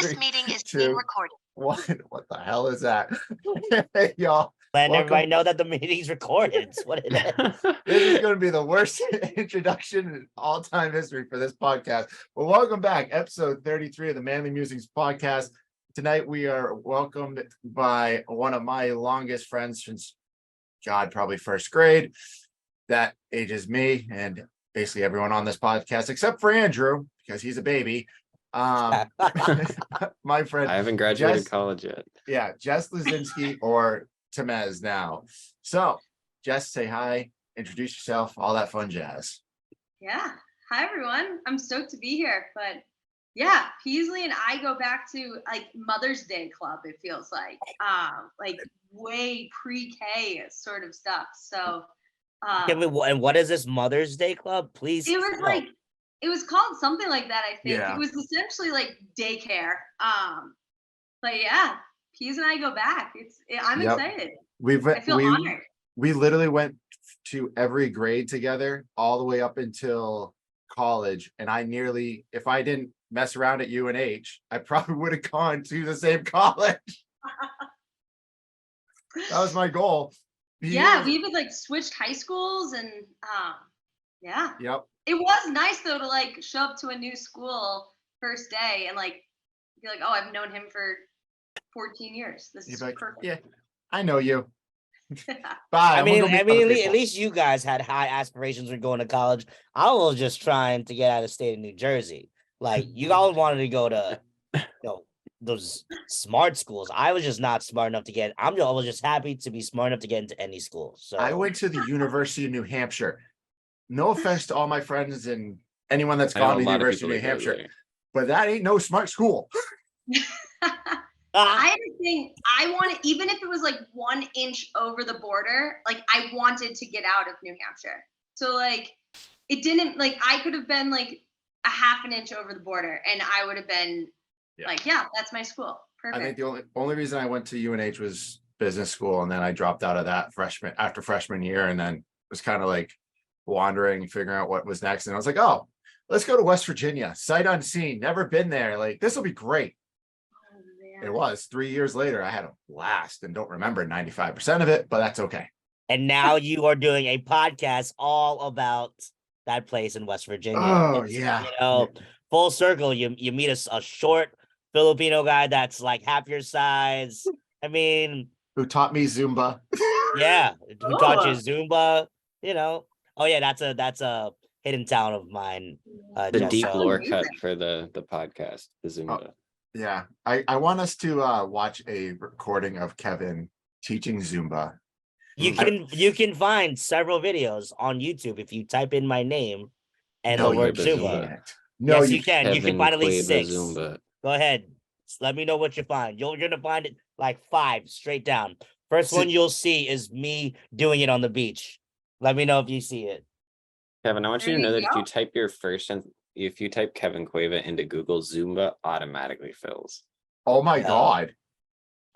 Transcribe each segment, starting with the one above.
This meeting is being recorded. What the hell is that? Hey, y'all. Letting everybody know that the meeting's recorded. It's what it is. This is going to be the worst introduction in all-time history for this podcast. Well, welcome back. Episode 33 of the Manly Musings podcast. Tonight, we are welcomed by one of my longest friends since, God, probably first grade. That ages me and basically everyone on this podcast, except for Andrew, because he's a baby. My friend. I haven't graduated college yet. Yeah, Jess Luscinski or Tamez now. So, Jess, say hi, introduce yourself, all that fun jazz. Yeah. Hi, everyone. I'm stoked to be here. But yeah, Peasley and I go back to like Mother's Day Club, it feels like way pre-K sort of stuff. So, and what is this Mother's Day Club? Please. It was like, it was called something like that, I think. Yeah. It was essentially like daycare. But yeah, Peas and I go back. I'm excited. I feel honored. We literally went to every grade together all the way up until college. And if I didn't mess around at UNH, I probably would have gone to the same college. That was my goal. Yeah, we even like switched high schools and yeah. Yep. It was nice though to like show up to a new school first day and like be like, oh, I've known him for 14 years. This is perfect. Yeah, I know you. Bye. I mean, at least you guys had high aspirations when going to college. I was just trying to get out of the state of New Jersey. Like you all wanted to go to, those smart schools. I was just not smart enough to get. I was just happy to be smart enough to get into any school. So I went to the University of New Hampshire. No offense to all my friends and anyone that's gone to the University of New Hampshire, but that ain't no smart school. I had a thing. I wanted, even if it was like 1 inch over the border, like I wanted to get out of New Hampshire. So like, it didn't like I could have been like a half an inch over the border, and I would have been like, yeah, that's my school. Perfect. I think the only reason I went to UNH was business school, and then I dropped out of that after freshman year, and then was kind of like wandering, figuring out what was next. And I was like, oh, let's go to West Virginia, sight unseen, never been there. Like, this will be great. Oh, it was 3 years later. I had a blast and don't remember 95% of it, but that's okay. And now you are doing a podcast all about that place in West Virginia. Oh, yeah. Full circle. You meet a short Filipino guy that's like half your size. I mean, who taught me Zumba. Yeah. Who taught you Zumba, Oh yeah, that's a hidden talent of mine. The deep lore cut for the podcast, the Zumba. Yeah, I want us to watch a recording of Kevin teaching Zumba. You can find several videos on YouTube if you type in my name and the word Zumba. No, yes, you can. You can find at least 6. Zumba. Go ahead. Just let me know what you find. You're gonna find it like 5 straight down. First one you'll see is me doing it on the beach. Let me know if you see it. Kevin, I want you to know that if you type Kevin Cueva into Google, Zumba automatically fills. Oh my God.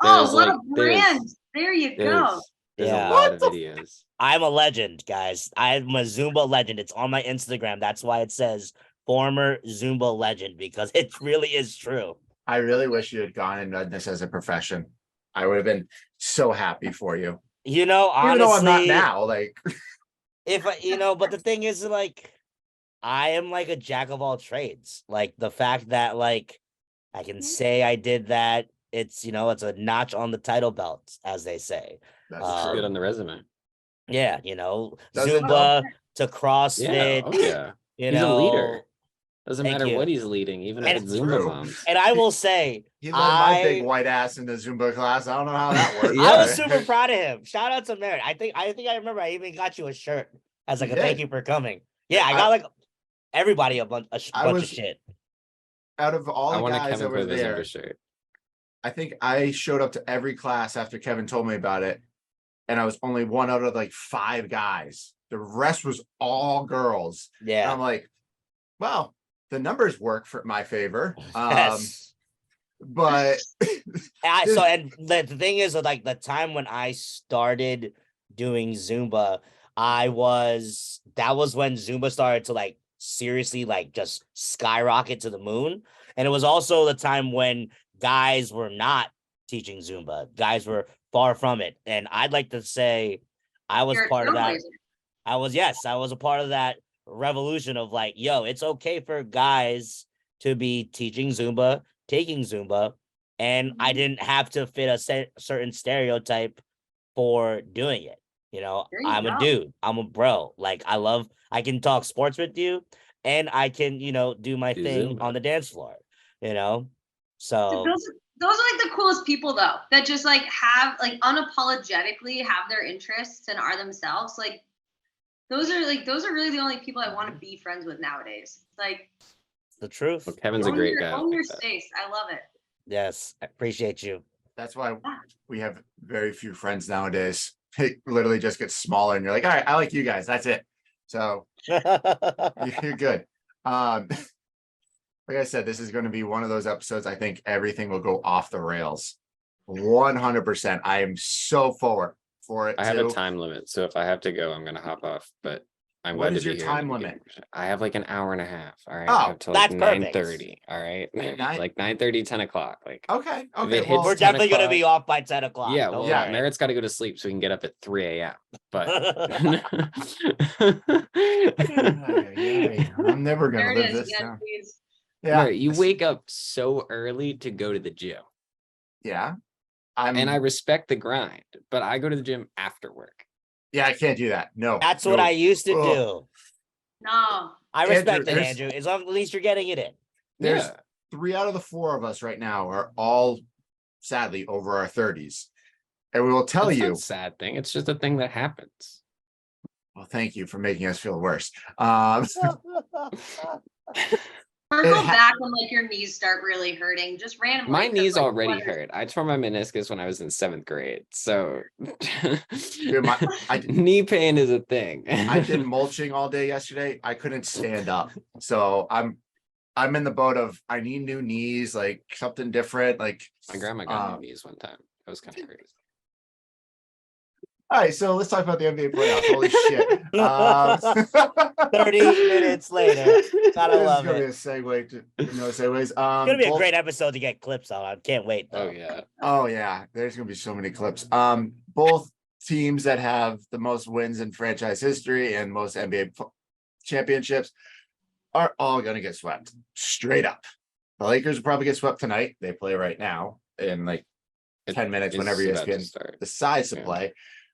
Oh, what a brand. There you go. There's a lot of videos. I'm a legend, guys. I'm a Zumba legend. It's on my Instagram. That's why it says former Zumba legend, because it really is true. I really wish you had gone and done this as a profession. I would have been so happy for you. Honestly, even though I'm not now, like but the thing is, like, I am like a jack of all trades. Like the fact that like I can say I did that, it's it's a notch on the title belt, as they say. That's good on the resume. Yeah, Zumba to CrossFit. He's a leader. Doesn't matter what he's leading, even if it's Zumba moms. And I will say, he led my big white ass into Zumba class. I don't know how that works. I was super proud of him. Shout out to Merritt. I think I remember I even got you a shirt as like a thank you for coming. Yeah, I got like everybody a bunch of shit. Out of all the guys that were there, I think I showed up to every class after Kevin told me about it, and I was only one out of like 5 guys. The rest was all girls. Yeah, and I'm like, wow. The numbers work for my favor. Yes. But and the thing is, like the time when I started doing Zumba, that was when Zumba started to like seriously like just skyrocket to the moon. And it was also the time when guys were not teaching Zumba. Guys were far from it. And I'd like to say I was You're a part of that. trailblazer. I was a part of that revolution of like, yo, it's okay for guys to be teaching Zumba, taking Zumba, and I didn't have to fit a certain stereotype for doing it. You know, There you I'm a go. dude, I'm a bro. Like I can talk sports with you, and I can, you know, do my Do thing Zumba. on the dance floor. You know, So so those are like the coolest people though, that just like have like unapologetically have their interests and are themselves. Like those are really the only people I want to be friends with nowadays. Like the truth. Well, Kevin's a own great your, guy. own your like that. space. I love it. Yes, I appreciate you. That's why we have very few friends nowadays. It literally just gets smaller, and you're like, all right, I like you guys. That's it. So you're good. Like I said, this is going to be one of those episodes. I think everything will go off the rails. 100%. I am so forward for it. I have too. a time limit, so if I have to go, I'm gonna hop off. But I'm What glad is to be your here in the time limit? beginning. I have like an hour and a half. All right. Oh, I have till like that's perfect. 9:30. All right. Nine- Like 9:30, 10 o'clock. Like Okay. If Okay. it Well, hits We're 10 definitely gonna be o'clock- off by 10 o'clock. yeah, Don't well, yeah, worry. Merritt's got to go to sleep so he can get up at 3 a.m. But I'm never going There to it live is. this Yes, down. please. Yeah. Merritt, you wake up so early to go to the gym. Yeah. And I respect the grind, but I go to the gym after work. Yeah, I can't do that. No. That's what no. I used to Ugh. do. No. I respect it, there's- Andrew. As long at least you're getting it in. There's Yeah. 3 out of the 4 of us right now are all sadly over our 30s. And we will tell It's not you. a sad thing. It's just a thing that happens. Well, thank you for making us feel worse. Circle back when like your knees start really hurting, just randomly. My 'cause, knees like, already what- hurt. I tore my meniscus when I was in 7th grade. So Dude, knee pain is a thing. I did mulching all day yesterday. I couldn't stand up. So I'm in the boat of I need new knees, like something different. Like My grandma got new knees one time. That was kind of crazy. all right, so let's talk about the NBA playoffs. Holy shit. 30 minutes later. Gotta This love is gonna be it. a segue to no segues. It's gonna be a both- great episode to get clips on. I can't wait though. Oh yeah. Oh yeah, there's gonna be so many clips. Both teams that have the most wins in franchise history and most NBA championships are all gonna get swept straight up. The Lakers will probably get swept tonight. They play right now in like 10 minutes whenever It's about to ESPN start. decides to Yeah. play.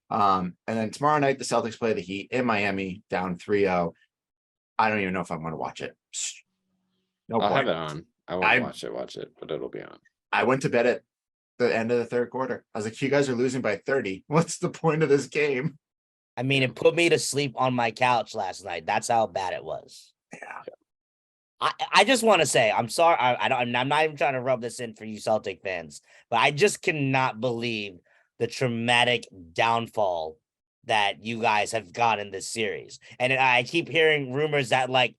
And then tomorrow night the Celtics play the Heat in Miami down 3-0. I don't even know if I'm gonna watch it. No I'll point. have it on. I won't I'm- watch it, but it'll be on. I went to bed at the end of the 3rd quarter. I was like, you guys are losing by 30. What's the point of this game? I mean, it put me to sleep on my couch last night. That's how bad it was. Yeah. I just want to say, I'm sorry. I'm not even trying to rub this in for you Celtic fans, but I just cannot believe the traumatic downfall that you guys have got in this series. And I keep hearing rumors that like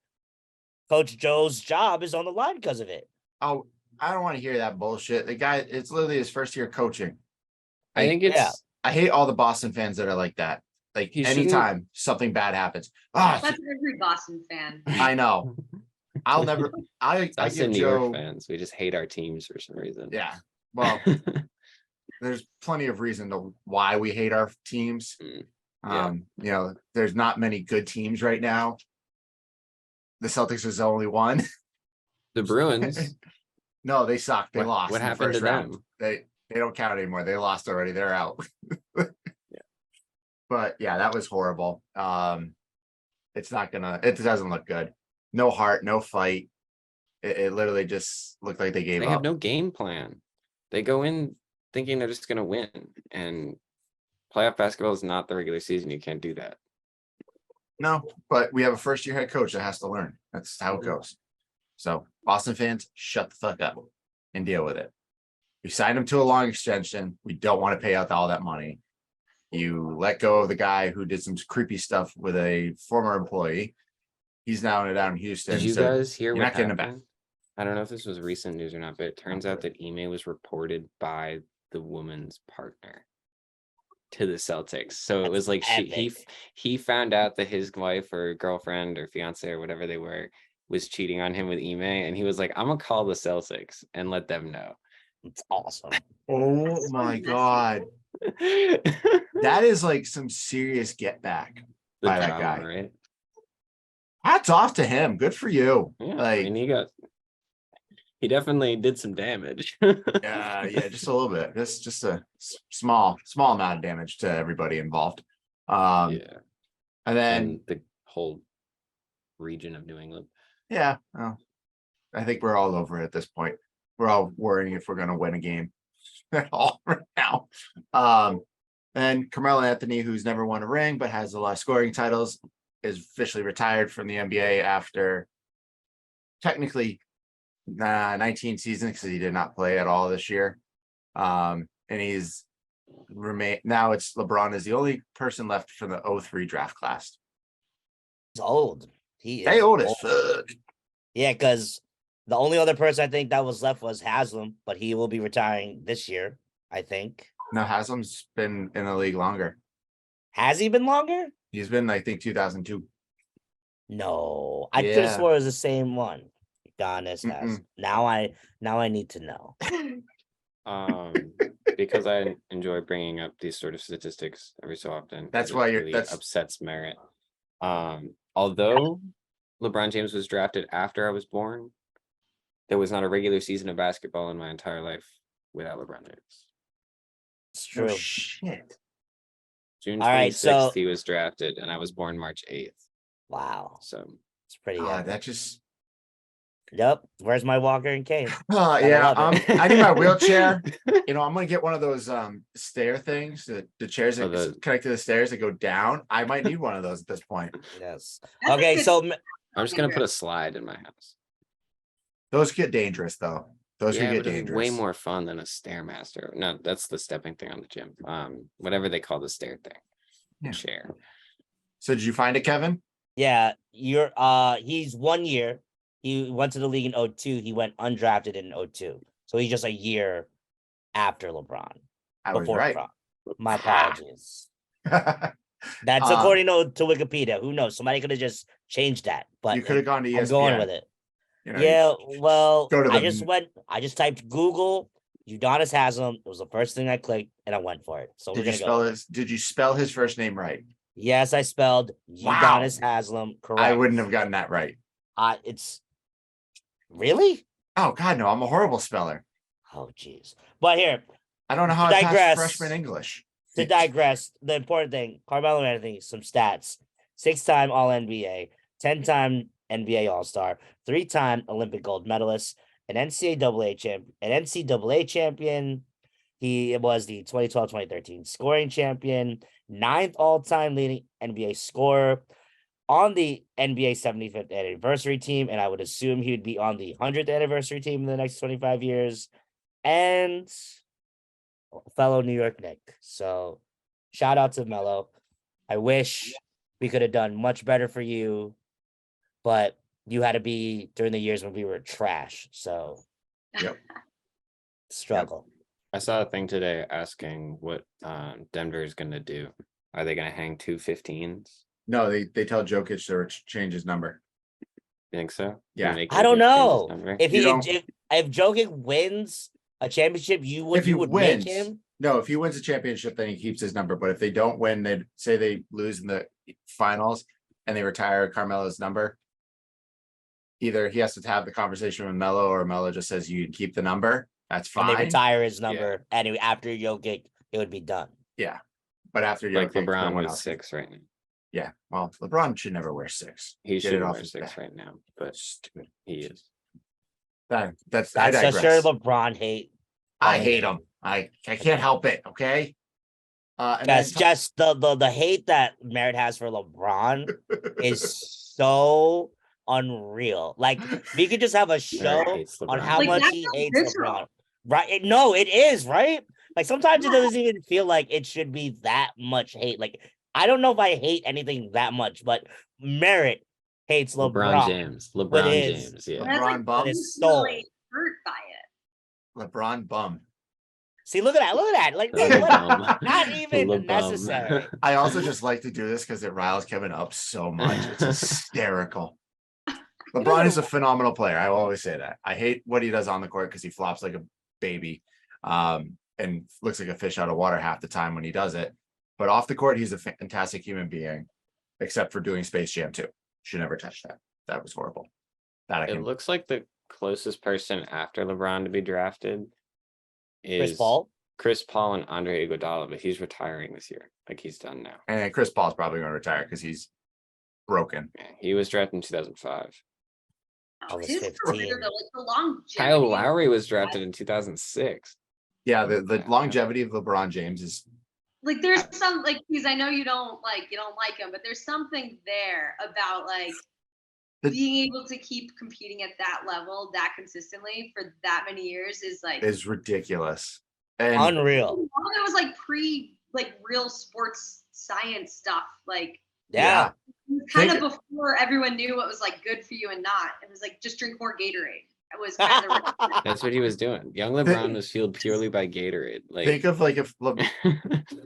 Coach Joe's job is on the line because of it. Oh, I don't want to hear that bullshit. The guy, it's literally his first year coaching. I think it's yeah. I hate all the Boston fans that are like that. Like He shouldn't- anytime something bad happens. Ah, That's every Boston fan. I know. I'll never I us give in New Joe York fans. We just hate our teams for some reason. yeah. Well, there's plenty of reason to why we hate our teams. Yeah. You know, there's not many good teams right now. The Celtics is the only one. The Bruins. No, they suck. They lost. What in the happened to first round. them? They don't count anymore. They lost already. They're out. Yeah. But yeah, that was horrible. It doesn't look good. No heart, no fight. It literally just looked like they gave They up. have no game plan. They go in thinking they're just gonna win. And playoff basketball is not the regular season. You can't do that. No, but we have a first year head coach that has to learn. That's how it goes. So Boston fans, shut the fuck up and deal with it. We signed him to a long extension. We don't want to pay out all that money. You let go of the guy who did some creepy stuff with a former employee. He's now down in Houston. Did you so guys hear you're what not getting him back. happened? I don't know if this was recent news or not, but it turns out that Ime was reported by the woman's partner. to the Celtics. So it was like he found out that his wife or girlfriend or fiance or whatever they were was cheating on him with Ime, and he was like, I'm gonna call the Celtics and let them know. It's awesome. Oh my God. That is like some serious get back by that guy. Right? Hats off to him. Good for you. Yeah, Like, I mean, he definitely did some damage. yeah, just a little bit. Just a small amount of damage to everybody involved. Yeah. And then And the whole region of New England. yeah, well, I think we're all over it at this point. We're all worrying if we're going to win a game at all right now. And Carmelo Anthony, who's never won a ring but has a lot of scoring titles, is officially retired from the NBA after technically 19 seasons because he did not play at all this year. And he's now it's LeBron is the only person left from the 03 draft class. He's old. He They is old as fuck. Yeah, because the only other person I think that was left was Haslam, but he will be retiring this year, I think. No, Haslam's been in the league longer. Has he been longer? He's been, I think, 2002. No, I could have swore it was the same one. Giannis has. Now I need to know. Because I enjoy bringing up these sort of statistics every so often. That's why really upsets Merritt. Although LeBron James was drafted after I was born, there was not a regular season of basketball in my entire life without LeBron James. It's true. Oh, shit. June 26th, All right, so he was drafted, and I was born March 8th. Wow. So it's pretty that just. Yep. Where's my walker and cane? Yeah, I need my wheelchair. You know, I'm gonna get one of those stair things, the chairs that connect to the stairs that go down. I might need one of those at this point. Yes. Okay, so I'm just gonna put a slide in my house. Those get dangerous though. Those can get dangerous. Way more fun than a Stairmaster. No, that's the stepping thing on the gym. Whatever they call the stair thing. Yeah. Chair. So did you find it, Kevin? Yeah, he's 1 year. He went to the league in 2002. He went undrafted in 2002. So he's just a year after LeBron. I was right. LeBron. My apologies. That's according to Wikipedia. Who knows? Somebody could have just changed that. But you could have gone to ESPN. I'm going with it. You know, yeah, well, I just typed Google Udonis Haslam. It was the first thing I clicked, and I went for it. So did you spell his first name right? Yes, I spelled Udonis Haslam correct. I wouldn't have gotten that right. It's really? Oh God, no! I'm a horrible speller. Oh jeez. But here, I don't know how I passed freshman English. To digress, the important thing: Carmelo Anthony, some stats: 6-time All NBA, 10-time NBA All-Star, 3-time Olympic gold medalist, an NCAA champion. He was the 2012-2013 scoring champion, 9th all-time leading NBA scorer, on the NBA 75th anniversary team, and I would assume he would be on the 100th anniversary team in the next 25 years, and fellow New York Knick. So shout out to Melo. I wish we could have done much better for you, but you had to be during the years when we were trash. So struggle. I saw a thing today asking what Denver is going to do. Are they going to hang 2 15s? No, they tell Jokic to change his number. You think so? Yeah. I don't know. If Jokic wins a championship, you would make him. No, if he wins a championship, then he keeps his number. But if they don't win, they say they lose in the finals and they retire Carmelo's number. Either he has to have the conversation with Melo, or Melo just says you keep the number. That's fine. And they retire his number, and after Jokic, it would be done. Yeah, but after Jokic, like LeBron with 6 right now. Yeah, well, LeBron should never wear 6. He should wear 6 right now, but stupid. He is. That's a sure LeBron hate. I hate him. I can't help it. Okay. That's just the hate that Merritt has for LeBron is so unreal. Like we could just have a show on how much he hates LeBron. Right? No, it is right. Like sometimes it doesn't even feel like it should be that much hate. Like I don't know if I hate anything that much, but Merritt hates LeBron James. Yeah. LeBron bum is really hurt by it. LeBron bum. See, look at that. Look at that. Like, The what? bum. Not even The bum. necessary. I also just like to do this because it riles Kevin up so much. It's hysterical. LeBron is a phenomenal player. I will always say that. I hate what he does on the court because he flops like a baby and looks like a fish out of water half the time when he does it. But off the court, he's a fantastic human being, except for doing Space Jam 2. Should never touch that. That was horrible. It looks like the closest person after LeBron to be drafted is Chris Paul and Andre Iguodala, but he's retiring this year. Like he's done now. And Chris Paul's probably going to retire because he's broken. Yeah, he was drafted in 2005. I was His 15. career, though, like the longevity. Kyle Lowry was drafted in 2006. Yeah, the longevity of LeBron James is Like there's some like because I know you don't like him, but there's something there about like being able to keep competing at that level that consistently for that many years is ridiculous. And unreal. It was like real sports science stuff. Like Yeah. it was kind of before everyone knew what was like good for you and not. It was like just drink more Gatorade. It was kind of That's what he was doing. Young LeBron was fueled purely by Gatorade. Like think of like if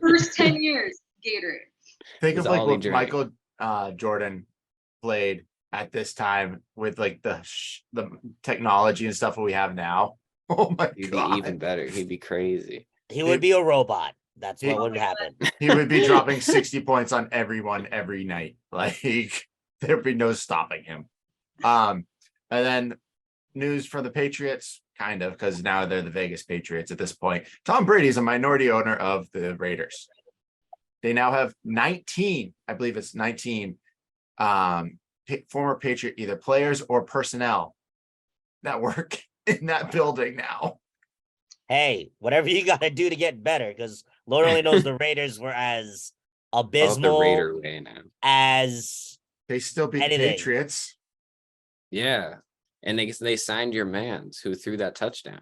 first 10 years Gatorade. think of It's like all he what drank. Michael Jordan played at this time with like the technology and stuff that we have now. Oh my He'd god, be even better. He'd be crazy. He would be a robot. That's what would happen. he would be dropping 60 points on everyone every night. Like there'd be no stopping him. And then news from the Patriots, kind of, because now they're the Vegas Patriots at this point. Tom Brady's a minority owner of the Raiders. They now have 19, I believe it's 19 former Patriot either players or personnel that work in that building now. Hey, whatever you got to do to get better, because Lord only knows the Raiders were as abysmal The Raider way now. as They still beat the anything. Patriots. Yeah. And they signed your mans who threw that touchdown.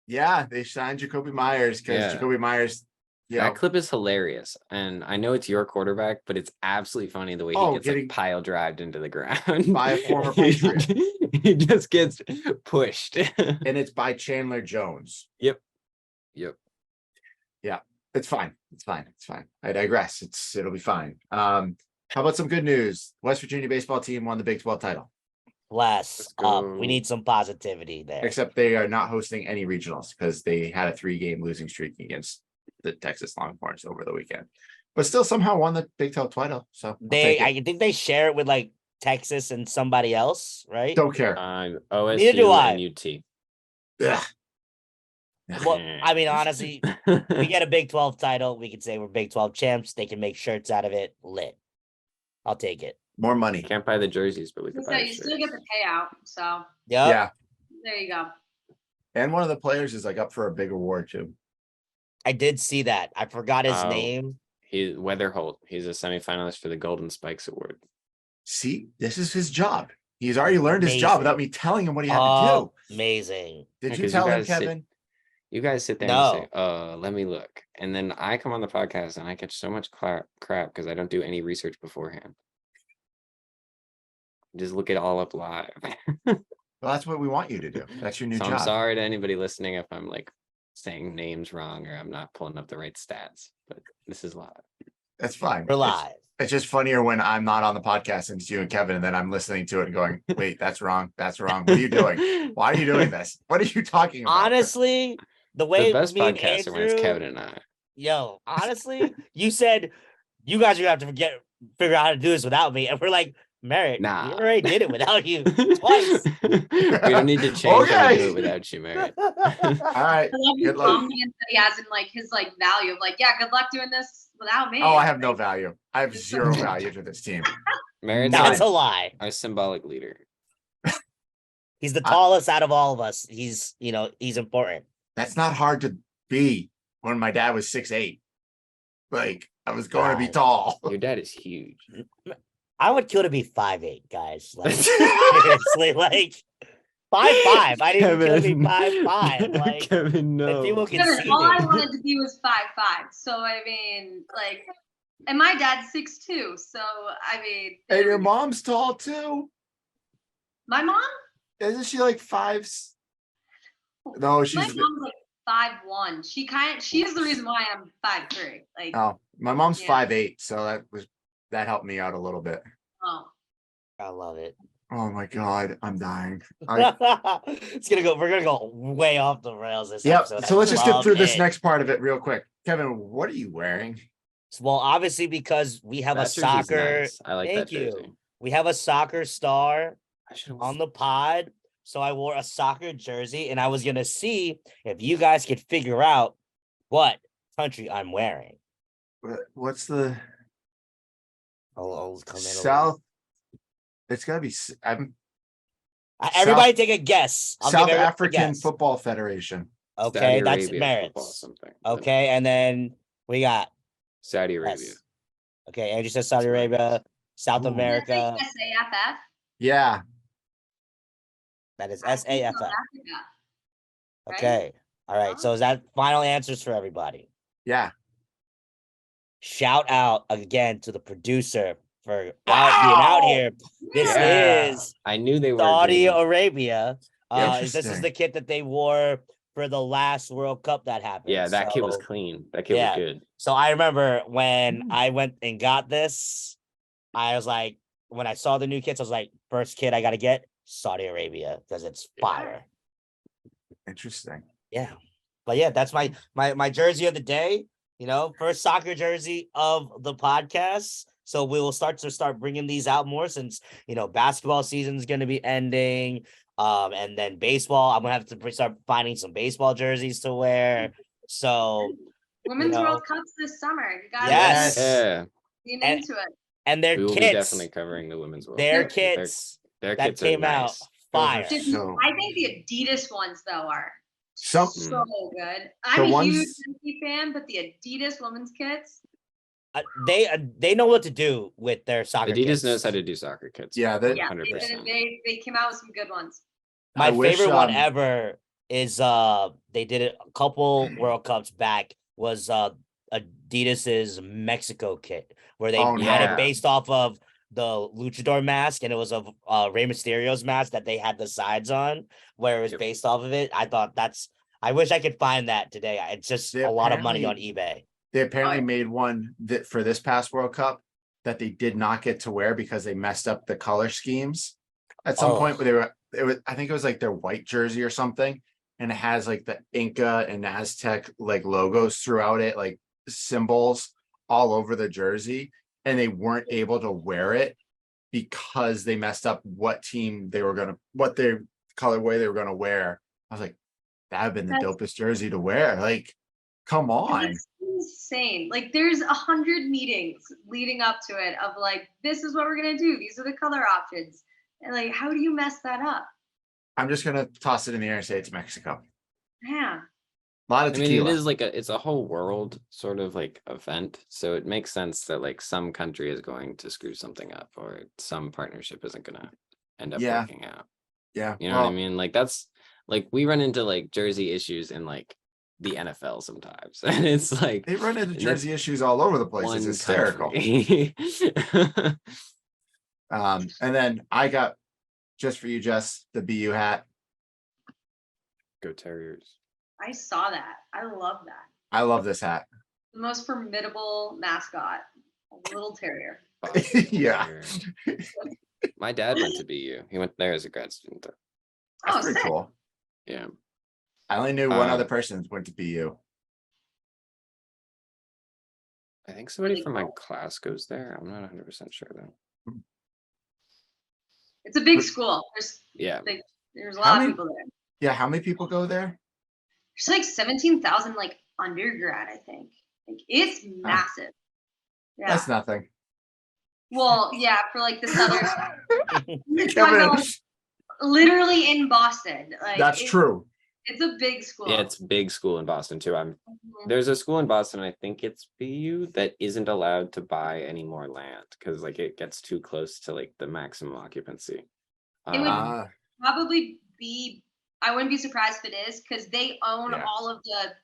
Yeah, they signed Jacoby Myers because Jacoby Myers. Yeah, that clip is hilarious. And I know it's your quarterback, but it's absolutely funny the way he gets like pile drived into the ground by a former Patriot. He just gets pushed. And it's by Chandler Jones. Yep. Yeah, it's fine. I digress. It'll be fine. How about some good news? West Virginia baseball team won the Big 12 title. Bless up. We need some positivity there. Except they are not hosting any regionals because they had a 3-game losing streak against the Texas Longhorns over the weekend, but still somehow won the Big 12 title. So I think they share it with like Texas and somebody else, right? Don't care. OSU Neither do I. and UT. Ugh. Well, I mean, honestly, we get a Big 12 title. We could say we're Big 12 champs. They can make shirts out of it. Lit. I'll take it. More money. Can't buy the jerseys, but we can So buy you the still shirts. get the payout. So Yep. Yeah, there you go. and one of the players is like up for a big award too. I did see that. I forgot his name. He's Weatherholt. He's a semifinalist for the Golden Spikes Award. See, this is his job. He's already learned his job without me telling him what he had to do. Amazing. Did you tell him, Kevin? You guys sit there and say, let me look. And then I come on the podcast and I catch so much crap because I don't do any research beforehand. Just look it all up live. Well, that's what we want you to do. That's your new job. I'm sorry to anybody listening if I'm like saying names wrong or I'm not pulling up the right stats, but this is live. That's fine. We're live. It's just funnier when I'm not on the podcast and it's you and Kevin, and then I'm listening to it and going, wait, that's wrong. That's wrong. What are you doing? Why are you doing this? What are you talking about? Honestly, the way The best me and podcast are when it's Andrew- Kevin and I. Yo, honestly, you said you guys are gonna have to figure out how to do this without me, and we're like, Merritt, Nah. we already did it without you twice. We don't need to change how to do it without you, Merritt. All right. I love the Good luck. confidence that he has in like his like value of like, yeah, good luck doing this without me. Oh, I have no value. I have zero value to this team. Merritt's That's a our, lie. our symbolic leader. He's the tallest out of all of us. He's important. That's not hard to be when my dad was 6'8". Like, I was going to be Right. tall. Your dad is huge. I would kill to be 5'8", guys. Like, seriously, like 5'5". I didn't kill to be 5'5". Like, Kevin, no. people can Kevin, see all I me. wanted to be was 5'5". So I mean, like, and my dad's 6'2". So I mean, And your mom's tall too. my mom? Isn't she like 5? No, My she's mom's like 5'1". She's the reason why I'm 5'3". Like, Oh, my mom's Yeah. 5'8", so that helped me out a little bit. oh, I love it. Oh my God, I'm dying. We're gonna go way off the rails this Yep. episode. So let's just get through this it. next part of it real quick. Kevin, what are you wearing? Well, obviously, because we have That a jersey's soccer. nice. I like Thank that jersey. you. We have a soccer star I should on the pod. So I wore a soccer jersey, and I was gonna see if you guys could figure out what country I'm wearing. What's the I'll come in South? It's gotta be. everybody take a guess. I'll give South everybody a African guess. Football Federation. Okay, Saudi that's Arabia Merritt. football something. Okay, and then we got Saudi Arabia. yes. Okay, Andrew says Saudi That's right. Arabia, South Ooh. America. SAFF. Yeah. That is I think SAFF. South Africa, right? Okay. All right. So is that final answers for everybody? Yeah. Shout out again to the producer for being out here. This Yeah. is I knew they were Saudi doing- Arabia. This is Interesting. the kit that they wore for the last World Cup that happened. Yeah, that kid was So- clean. That kid Yeah. was good. So I remember when I went and got this, I was like, when I saw the new kits, I was like, first kit I got to get Saudi Arabia because it's fire. Interesting. Yeah. But yeah, that's my jersey of the day, first soccer jersey of the podcast. So we will start bringing these out more since, basketball season is going to be ending. And then baseball, I'm going to have to start finding some baseball jerseys to wear. So Women's World Cup's this summer. You gotta Yes. Yeah. lean And- into it. and their We will be kits, definitely covering the women's world. their Cup. kits Their that kits came are out nice. fire. Those are so- I think the Adidas ones though are Some so good. I'm a ones- huge Nike fan, but the Adidas women's kits. They know what to do with their soccer Adidas kits. knows how to do soccer kits. Yeah, that- Yeah, 100%. they came out with some good ones. My I wish, favorite one ever is they did it a couple World Cups back was Adidas's Mexico kit where they Oh, had yeah. it based off of the luchador mask, and it was of Rey Mysterio's mask that they had the sides on where it was Yep. based off of it. I thought I wish I could find that today. It's just They a lot of money on apparently- eBay. They apparently yeah. made one that for this past World Cup that they did not get to wear because they messed up the color schemes at some point. Where I think it was like their white jersey or something, and it has like the Inca and Aztec like logos throughout it, like symbols all over the jersey, and they weren't able to wear it because they messed up what their colorway they were gonna wear. I was like, that would have been the That's- dopest jersey to wear. Like, come on. It's insane. Like there's 100 meetings leading up to it of like, this is what we're gonna do. These are the color options. And like, how do you mess that up? I'm just gonna toss it in the air and say it's Mexico. Yeah. A lot of I mean, tequila. it is like it's a whole world sort of like event. So it makes sense that like some country is going to screw something up or some partnership isn't gonna end up Yeah. working out. Yeah. You know what I mean? Like that's like we run into like jersey issues in like the NFL sometimes. And it's like They run into that's jersey issues all over the place. It's one hysterical. country. And then I got just for you, Jess, the BU hat. Go Terriers. I saw that. I love that. I love this hat. The most formidable mascot, a little terrier. Boston Yeah. Terrier. My dad went to BU. He went there as a grad student. Though. That's Oh, pretty sick. cool. Yeah. I only knew one Um, other person went to BU. I think somebody Really from my cool. class goes there. I'm not 100% sure though. It's a big school. Yeah. There's a How lot many- of people there. Yeah, how many people go there? There's like 17,000 like undergrad, I think. Like it's massive. Yeah. That's nothing. Well, yeah, for like the southern Kevin, literally in Boston. Like that's it's- true. It's a big school. Yeah, it's a big school in Boston too. Mhm. There's a school in Boston, I think it's BU, that isn't allowed to buy any more land because like it gets too close to like the maximum occupancy. It would- Ah, Probably be, I wouldn't be surprised if it is because they own Yeah. all of the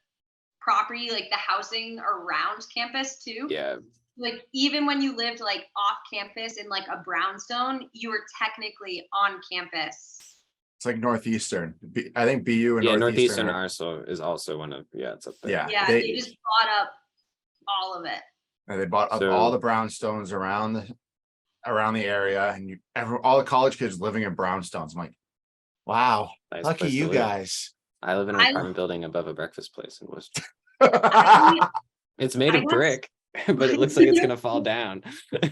property, like the housing around campus too. Yeah, Like even when you lived like off campus in like a brownstone, you were technically on campus. It's like Northeastern. I think BU and Yeah, Northeastern. Northeastern is also one of, it's up there. Yeah. Yeah, they just bought up all of it. And they bought up So- all the brownstones around the area, and all the college kids living in brownstones. I'm like, wow, Nice lucky place to you live. guys. I live in an I- apartment building above a breakfast place in Worcester. I It's made I of got- brick, but it looks like it's gonna fall down.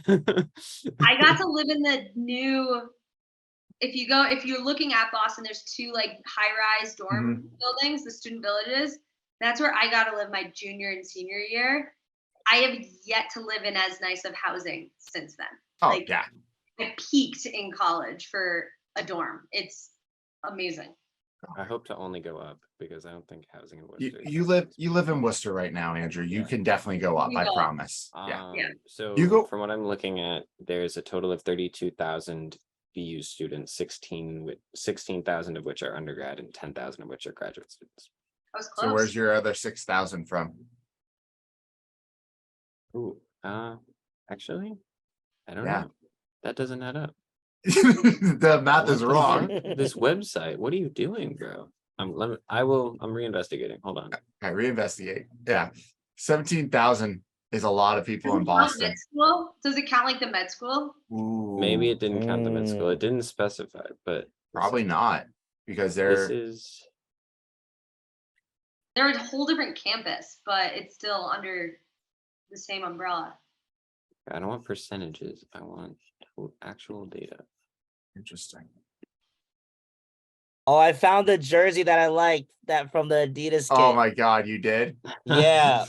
got to live in the new. If you're looking at Boston, there's two like high-rise dorm buildings, the student villages. That's where I got to live my junior and senior year. I have yet to live in as nice of housing since then. Oh Like, yeah. I peaked in college for a dorm. It's amazing. I hope to only go up because I don't think housing in Worcester. You live in Worcester right now, Andrew. You Yeah. can definitely go up. You I go. promise. Yeah. Yeah. So You go- from what I'm looking at, there's a total of 32,000 BU students, 16,000 of which are undergrad and 10,000 of which are graduate students. I was close. So where's your other 6,000 from? Ooh, actually, I don't Yeah. know. That doesn't add up. The math is What the wrong. fuck? This website, what are you doing, bro? I'm reinvestigating. Hold on. Okay, reinvestigate. Yeah. 17,000 is a lot of people Does in it count Boston. med school? Does it count like the med school? Ooh, Maybe it didn't count the med school. It didn't specify, but probably not, because this they're is They're a whole different campus, but it's still under the same umbrella. I don't want percentages. I want actual data. interesting. Oh, I found the jersey that I liked, that from the Adidas kit. Oh my God, you did? Yeah.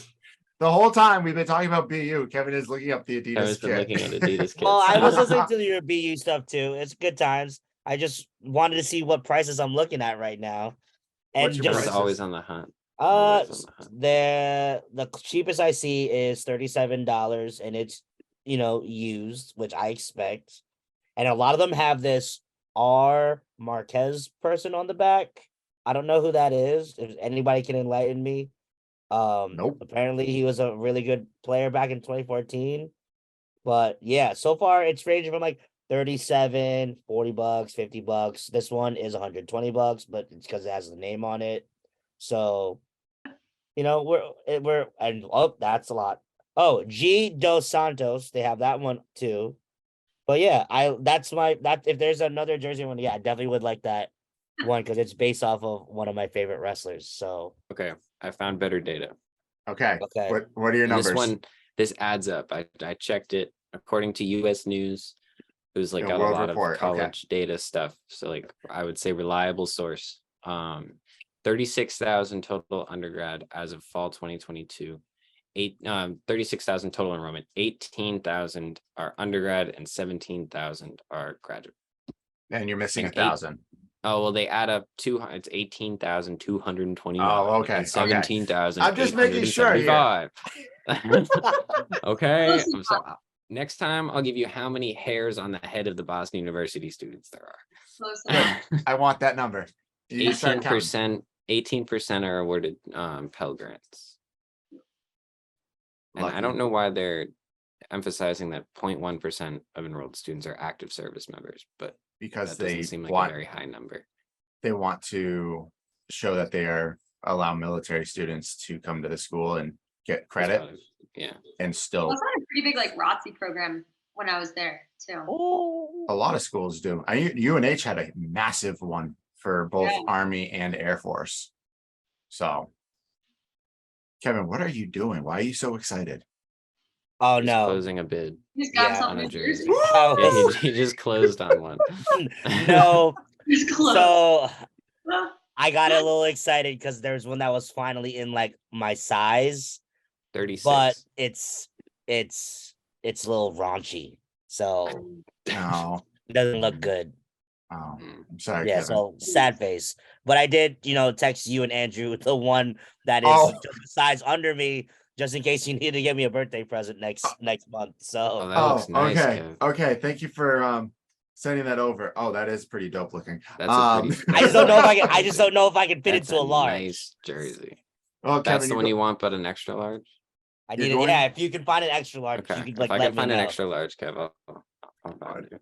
The whole time we've been talking about BU, Kevin is looking up the Adidas Kevin's been kit. looking at Adidas kits. Well, I was listening to your BU stuff too. It's good times. I just wanted to see what prices I'm looking at right now. And What's your Kevin's just prices? always on the hunt. Always on the hunt. the cheapest I see is $37 and it's used, which I expect. And a lot of them have this R. Marquez person on the back. I don't know who that is. If anybody can enlighten me. Nope. Apparently he was a really good player back in 2014. But yeah, so far it's ranging from like 37, $40, $50. This one is $120, but it's because it has the name on it. So, we're and that's a lot. Oh, G Dos Santos, they have that one too. But yeah, if there's another jersey one, yeah, I definitely would like that one because it's based off of one of my favorite wrestlers. So Okay, I found better data. Okay. Okay. What are your And numbers? this adds up. I checked it according to US News. It was like The got a World lot Report, of college data stuff. So like I would say reliable source. 36,000 total undergrad as of fall 2022. 36,000 total enrollment. 18,000 are undergrad and 17,000 are graduate. And you're missing like 1,000. Oh well, they add up it's 18,220. Oh, okay, okay. 17,000. I'm just making sure here. Okay. Close I'm sorry. Next time I'll give you how many hairs on the head of the Boston University students there are. Close enough. I want that number. You start counting. 18% are awarded Pell Grants. And I Lucky. don't know why they're emphasizing that 0.1% of enrolled students are active service members, but Because that they doesn't seem like want a very high number. they want to show that they allow military students to come to the school and get That's credit probably- yeah. and still Well, it's had a pretty big like ROTC program when I was there too. a lot of schools do. UNH had a massive one for both Yeah. Army and Air Force. So Kevin, what are you doing? Why are you so excited? oh Just no. closing a bid. He's got Yeah, himself on in a a jersey. jersey. Oh, Yeah, he just closed on one. no. He's close. So I got a little excited because there's one that was finally in like my size, 36. but it's a little raunchy, so No. it doesn't look good. Oh, Mm. I'm sorry, Yeah, Kevin. so sad face. But I did, text you and Andrew the one that is Oh. just the size under me, just in case you need to get me a birthday present next month. Oh, So that looks nice, okay. Kev. Okay. Thank you for sending that over. Oh, that is pretty dope looking. That's a pretty I just don't know if I can fit That's into a large. nice jersey. Oh, That's Kevin, the one you want, but an extra large. I You're need it. going- Yeah, if you can find an extra large, Okay. you could If like I let can me find an know. extra large, Kev, I'll find it.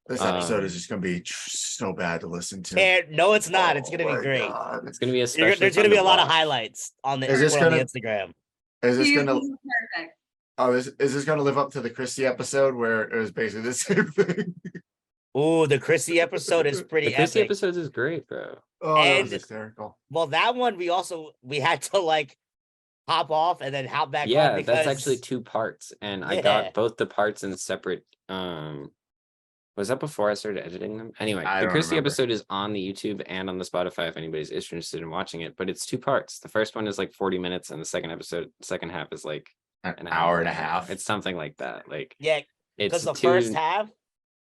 This episode is just gonna be so bad to listen to. And no, it's not. It's gonna be great. God. It's gonna be especially. There's gonna be a lot of watch. highlights on the Is this on the gonna- Instagram. Is this gonna? Perfect. Oh, is this gonna live up to the Christie episode where it was basically the same thing? Ooh, the Chrissy episode is pretty The Christie epic. episodes is great, bro. Oh, that And- was hysterical. Well, that one we had to like hop off and then hop back on. Yeah, Because that's actually 2 parts, and I got Yeah. both the parts in separate. Was that before I started editing them? Anyway, I the don't Christie remember. episode is on the YouTube and on the Spotify if anybody's interested in watching it. But it's 2 parts. The first one is like 40 minutes, and the second half is like An hour and a half. It's something like that. Like yeah, it's because the two- first half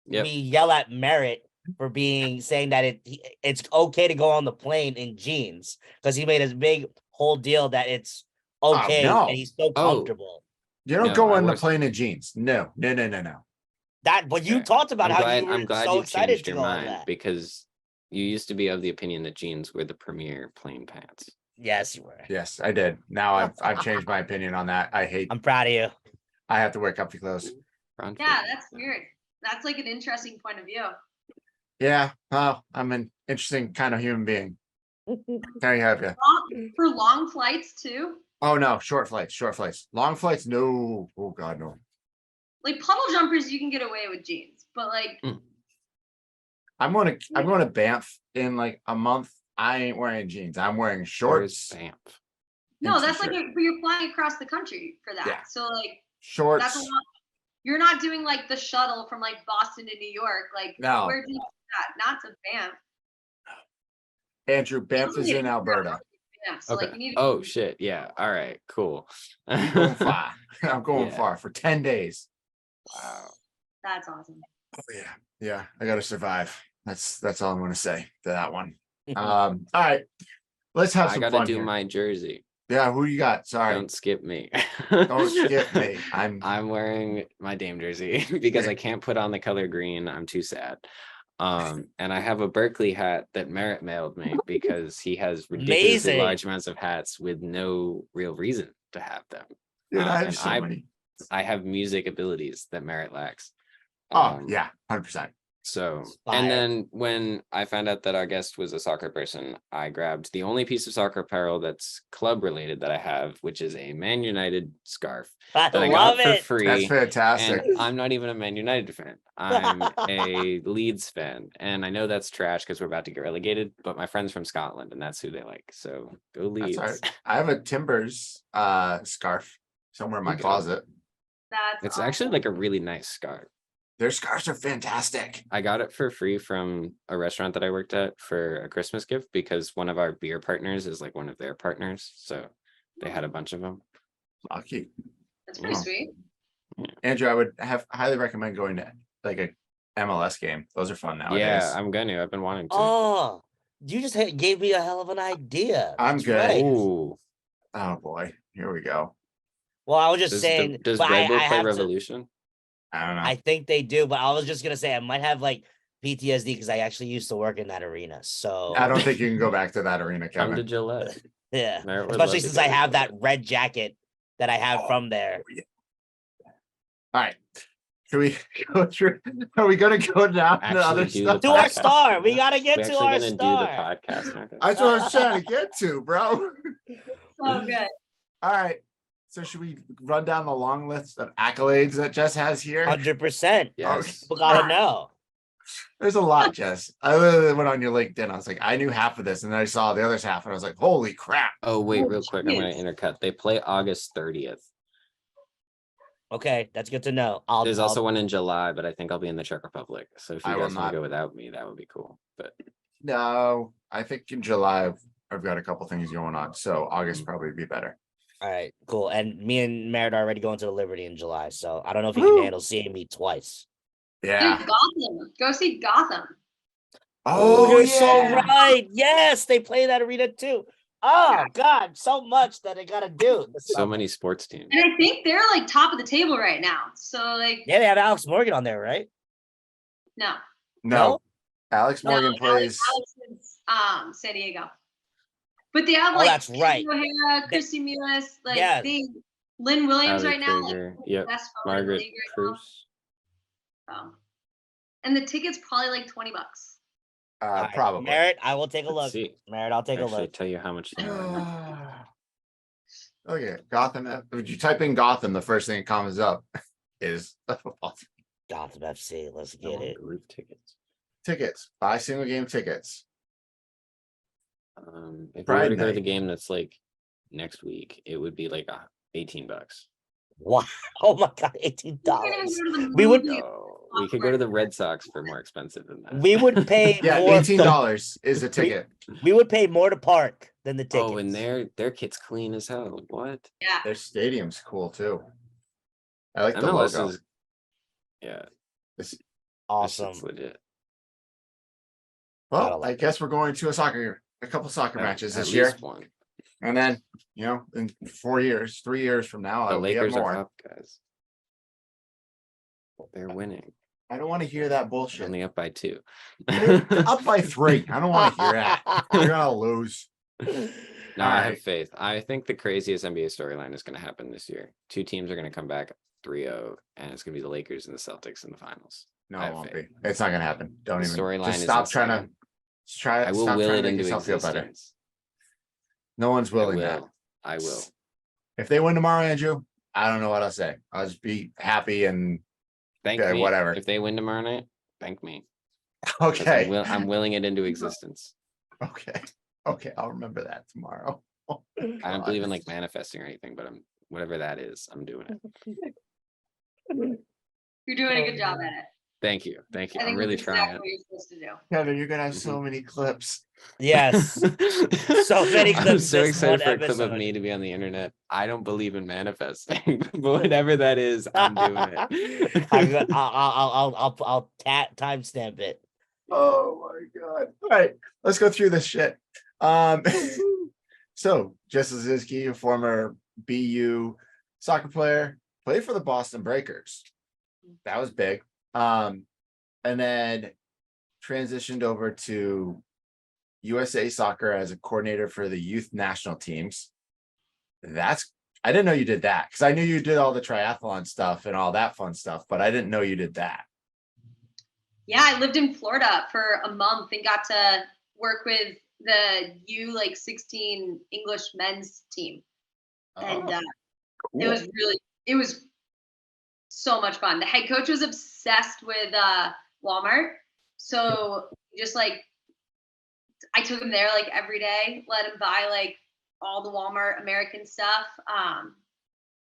Yep. we yell at Merritt for saying that it's okay to go on the plane in jeans because he made his big whole deal that it's okay no. and he's so Oh. comfortable. You don't No, go I on the was- plane in jeans. No. But you Okay. talked about I'm how glad, you were I'm glad so you've excited changed to your go on mind that. because you used to be of the opinion that jeans were the premier plain pants. Yes, you were. Yes, I did. Now I've changed my opinion on that. I'm proud of you. I have to wear comfy clothes. Ron Yeah, Fitz. that's weird. That's like an interesting point of view. Yeah. Oh, I'm an interesting kind of human being. There you have you. For long flights too. Oh no, short flights. Long flights, no. Oh God, no. Like puddle jumpers, you can get away with jeans, but like I'm going to Banff in like a month. I ain't wearing jeans. I'm wearing Where's shorts. Banff? no, and that's like t-shirt. but you're flying across the country for that. Yeah. So like Shorts. that's a lot. You're not doing like the shuttle from like Boston to New York. Like No. where do you do that? Not to Banff. Andrew, Banff is in Alberta. Yeah. So Okay. like you need to Oh shit. Yeah. All right. Cool. I'm going far. I'm going Yeah. far for 10 days. Wow. That's awesome. Oh yeah. Yeah. I gotta survive. That's all I'm gonna say to that one. All right. Let's have I some gotta fun do here. my jersey. Yeah, who you got? Sorry. Don't skip me. Don't skip me. I'm wearing my Dame jersey because I can't put on the color green. I'm too sad. And I have a Berkeley hat that Merritt mailed me because he has ridiculously Amazing. large amounts of hats with no real reason to have them. Dude, I have and so many. I have music abilities that Merritt lacks. Oh yeah, 100%. So, Fire. and then when I found out that our guest was a soccer person, I grabbed the only piece of soccer apparel that's club related that I have, which is a Man United scarf I that I love got for it. free. That's fantastic. And I'm not even a Man United fan. I'm a Leeds fan. And I know that's trash because we're about to get relegated, but my friend's from Scotland and that's who they like. So go That's Leeds. all right. I have a Timbers scarf somewhere in my Okay. closet. That's It's awesome. actually like a really nice scarf. Their scarves are fantastic. I got it for free from a restaurant that I worked at for a Christmas gift because one of our beer partners is like one of their partners. So they had a bunch of them. Lucky. That's pretty Wow. sweet. Andrew, I would highly recommend going to like a MLS game. Those are fun nowadays. Yeah, I'm gonna. I've been wanting to. Oh, you just gave me a hell of an idea. I'm That's good. right. Ooh. Oh boy, here we go. Well, I was just Does, saying. does but Red Bull I play have to- Revolution? I don't know. I think they do, but I was just gonna say I might have like PTSD because I actually used to work in that arena. So I don't think you can go back to that arena, Come to Kevin. Gillette. yeah, Merritt would especially love to since go I to have that Gillette. red jacket that I have from there. All right. Should we go through? Are we going to go down to Actually other do stuff? To our podcast. star, we gotta get We're to actually our gonna do the star. podcast. aren't we? That's what I was trying to get to, bro. So good. All right. So should we run down the long list of accolades that Jess has here? 100%. Yes. People gotta know. There's a lot, Jess. I literally went on your LinkedIn. I was like, I knew half of this, and then I saw the other half, and I was like, holy crap. Oh wait, Oh, real quick. I'm gonna jeez. intercut. They play August 30th. Okay, that's good to know. There's also one in July, but I think I'll be in the Czech Republic. So if I you will guys want not. to go without me, that would be cool. But No, I think in July I've got a couple things going on, so August probably be better. All right, cool. And me and Merritt are already going to the Liberty in July, so I don't know if you Woo! can handle seeing me twice. Yeah. Dude, Gotham. Go see Gotham. Oh, you're so yeah. right. Yes, they play that arena too. Oh God, so much that I gotta do. this so summer. many sports teams. And I think they're like top of the table right now. So like Yeah, they have Alex Morgan on there, right? no. No, Alex No, Morgan No, plays. Alex is San Diego. But they have Oh, like that's right. O'Hara, Christy Mullis, like Yeah. Lynn Williams Ali right now, like Krieger, the yep. best forward in the Margaret league right Cruz. now. and the ticket's probably like $20. All right, Probably. Merritt, I will take a Let's look. see. Merritt, I'll take a Actually, look. tell you how much they are. Okay, Gotham. If you type in Gotham, the first thing that comes up is a football team. Gotham FC. Let's I get want it. the roof tickets. Tickets. Buy single game tickets. If we Pride were to go to the night. game that's like next week, it would be like $18. Wow. Oh my God, $18. You can't even go to the We would- movie. No, we could go to the Red Sox for more expensive than that. We would pay Yeah, more. $18 is a ticket. We would pay more to park than the tickets. Oh, and their kit's clean as hell. What? Yeah. Their stadium's cool too. I like the MLS logo. is, yeah, awesome. it's legit. Well, like I guess we're going to a couple soccer matches At this year, least one. and then in 4 years, 3 years from now, The I'll be at Lakers are more. up, guys. They're winning. I don't want to hear that bullshit. Only up by 2. They're up by 3. I don't want to hear that. You're gonna lose. No, I have Alright. faith. I think the craziest NBA storyline is going to happen this year. 2 teams are going to come back 3-0, and it's going to be the Lakers and the Celtics in the finals. No, I it have won't faith. be. It's not gonna happen. Don't The even. storyline Just is stop trying to. insane. Just try. I will Stop will trying it to make into yourself feel better. existence. No one's I willing that. will. I will. If they win tomorrow, Andrew, I don't know what I'll say. I'll just be happy and Thank okay, me. whatever. If they win tomorrow night, thank me. 'Cause okay. I'm willing it into existence. Okay. Okay. I'll remember that tomorrow. I don't believe in like manifesting or anything, but I'm whatever that is, I'm doing it. You're doing a good job at it. Thank you. Thank you. I I'm think really that's trying. exactly what you're supposed to do. Kevin, you're gonna have so many clips. Yes. So many I'm clips so this excited one for a clip of episode. me to be on the internet. I don't believe in manifesting, but whatever that is, I'm doing it. I'll timestamp it. Oh my god. All right, let's go through this shit. So Jess Luscinski, a former BU soccer player, played for the Boston Breakers. That was big. And then transitioned over to USA Soccer as a coordinator for the youth national teams. I didn't know you did that, because I knew you did all the triathlon stuff and all that fun stuff, but I didn't know you did that. Yeah, I lived in Florida for a month and got to work with the U16 English men's team. And it was so much fun. The head coach was obsessed with Walmart. So just I took him there every day, let him buy all the Walmart American stuff.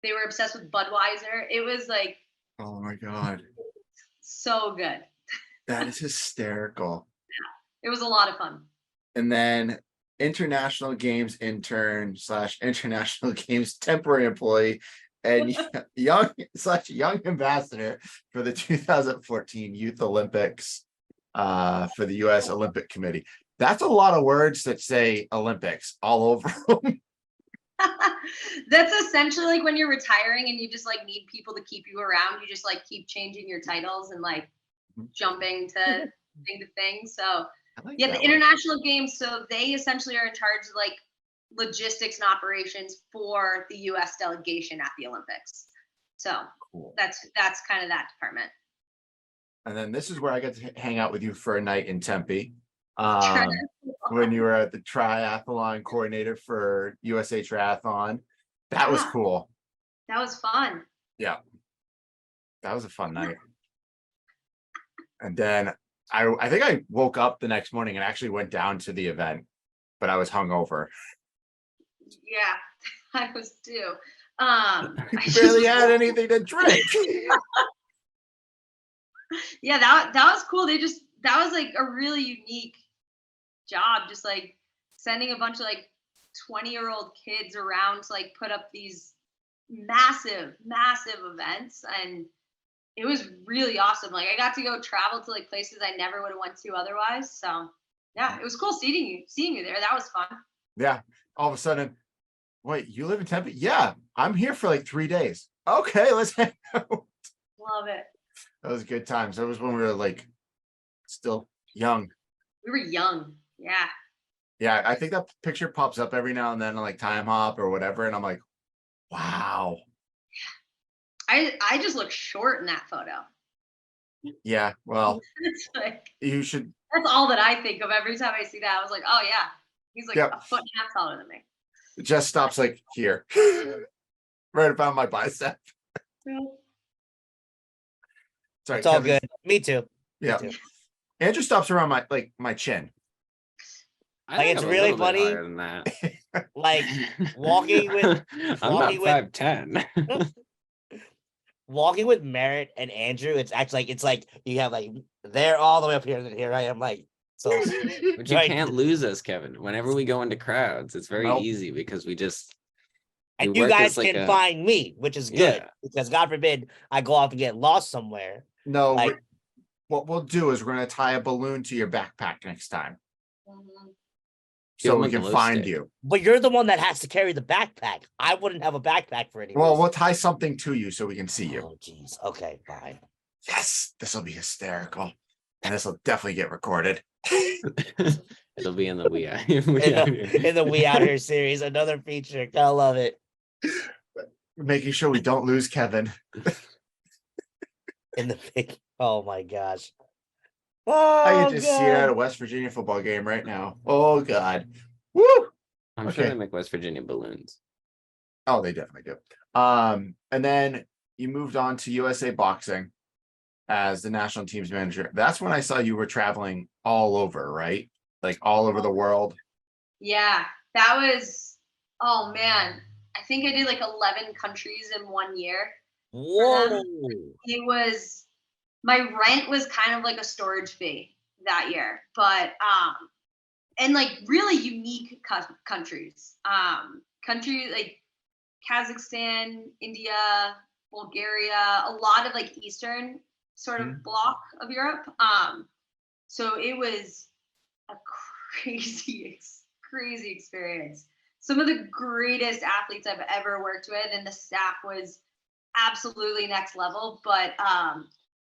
They were obsessed with Budweiser. It was Oh my god. so good. That is hysterical. It was a lot of fun. And then international games intern / international games temporary employee and young ambassador for the 2014 Youth Olympics for the U.S. Olympic Committee. That's a lot of words that say Olympics all over them. That's essentially when you're retiring and you just need people to keep you around. You just keep changing your titles and jumping to thing to thing. So yeah, the international games. So they essentially are in charge of logistics and operations for the U.S. delegation at the Olympics. So Cool. that's kind of that department. And then this is where I got to hang out with you for a night in Tempe. When you were at the triathlon coordinator for USA Triathlon. That was cool. That was fun. Yeah. That was a fun night. And then I think I woke up the next morning and actually went down to the event, but I was hungover. Yeah, I was too. I barely had anything to drink. Yeah, that was cool. That was a really unique job, just sending a bunch of 20-year-old kids around to put up these massive events, and it was really awesome. I got to go travel to places I never would have went to otherwise. So yeah, it was cool seeing you there. That was fun. Yeah. All of a sudden, wait, you live in Tempe? Yeah, I'm here for 3 days. Okay, let's hang out. Love it. That was good times. That was when we were still young. We were young. Yeah. Yeah, I think that picture pops up every now and then on Time Hop or whatever, and I'm like, wow. I just look short in that photo. Yeah, well, It's like, you should. that's all that I think of every time I see that. I was like, oh yeah, he's like Yep. a foot and a half taller than me. Just stops like here, right about my bicep. Sorry, It's all Kevin's- good. Me too. Yeah, Me too. Andrew stops around my chin. I Like, think it's I'm a really little bit funny. higher than that. Like walking with I'm not 5'10". walking with Merritt and Andrew. It's actually it's like you have like they're all the way up here, and here I am like so. But you Right. can't lose us, Kevin. Whenever we go into crowds, it's very Nope. easy because we And we you work guys as like can a- find me, which is good Yeah. because God forbid I go off and get lost somewhere. No, Like- what we'll do is we're gonna tie a balloon to your backpack next time, Mhm. so Give 'em we a can glow find stick. you. But you're the one that has to carry the backpack. I wouldn't have a backpack for any Well, reason. we'll tie something to you so we can see you. Oh, jeez. Okay, fine. Yes, this will be hysterical, and this will definitely get recorded. It'll be in the wee eye. In the We Out Here series, another feature. I love it. Making sure we don't lose Kevin. In the big. Oh my gosh. I Oh, can just see it at a God. West Virginia football game right now. Oh God. Woo! I'm sure Okay. they make West Virginia balloons. Oh, they definitely do. And then you moved on to USA Boxing as the national team's manager. That's when I saw you were traveling all over, right? Like all over the world. Yeah, that was, oh man, I think I did like 11 countries in 1 year. Whoa. It was, my rent was kind of like a storage fee that year, but and like really unique countries. Country like Kazakhstan, India, Bulgaria, a lot of like Eastern sort of block of Europe. So it was a crazy experience. Some of the greatest athletes I've ever worked with, and the staff was absolutely next level. But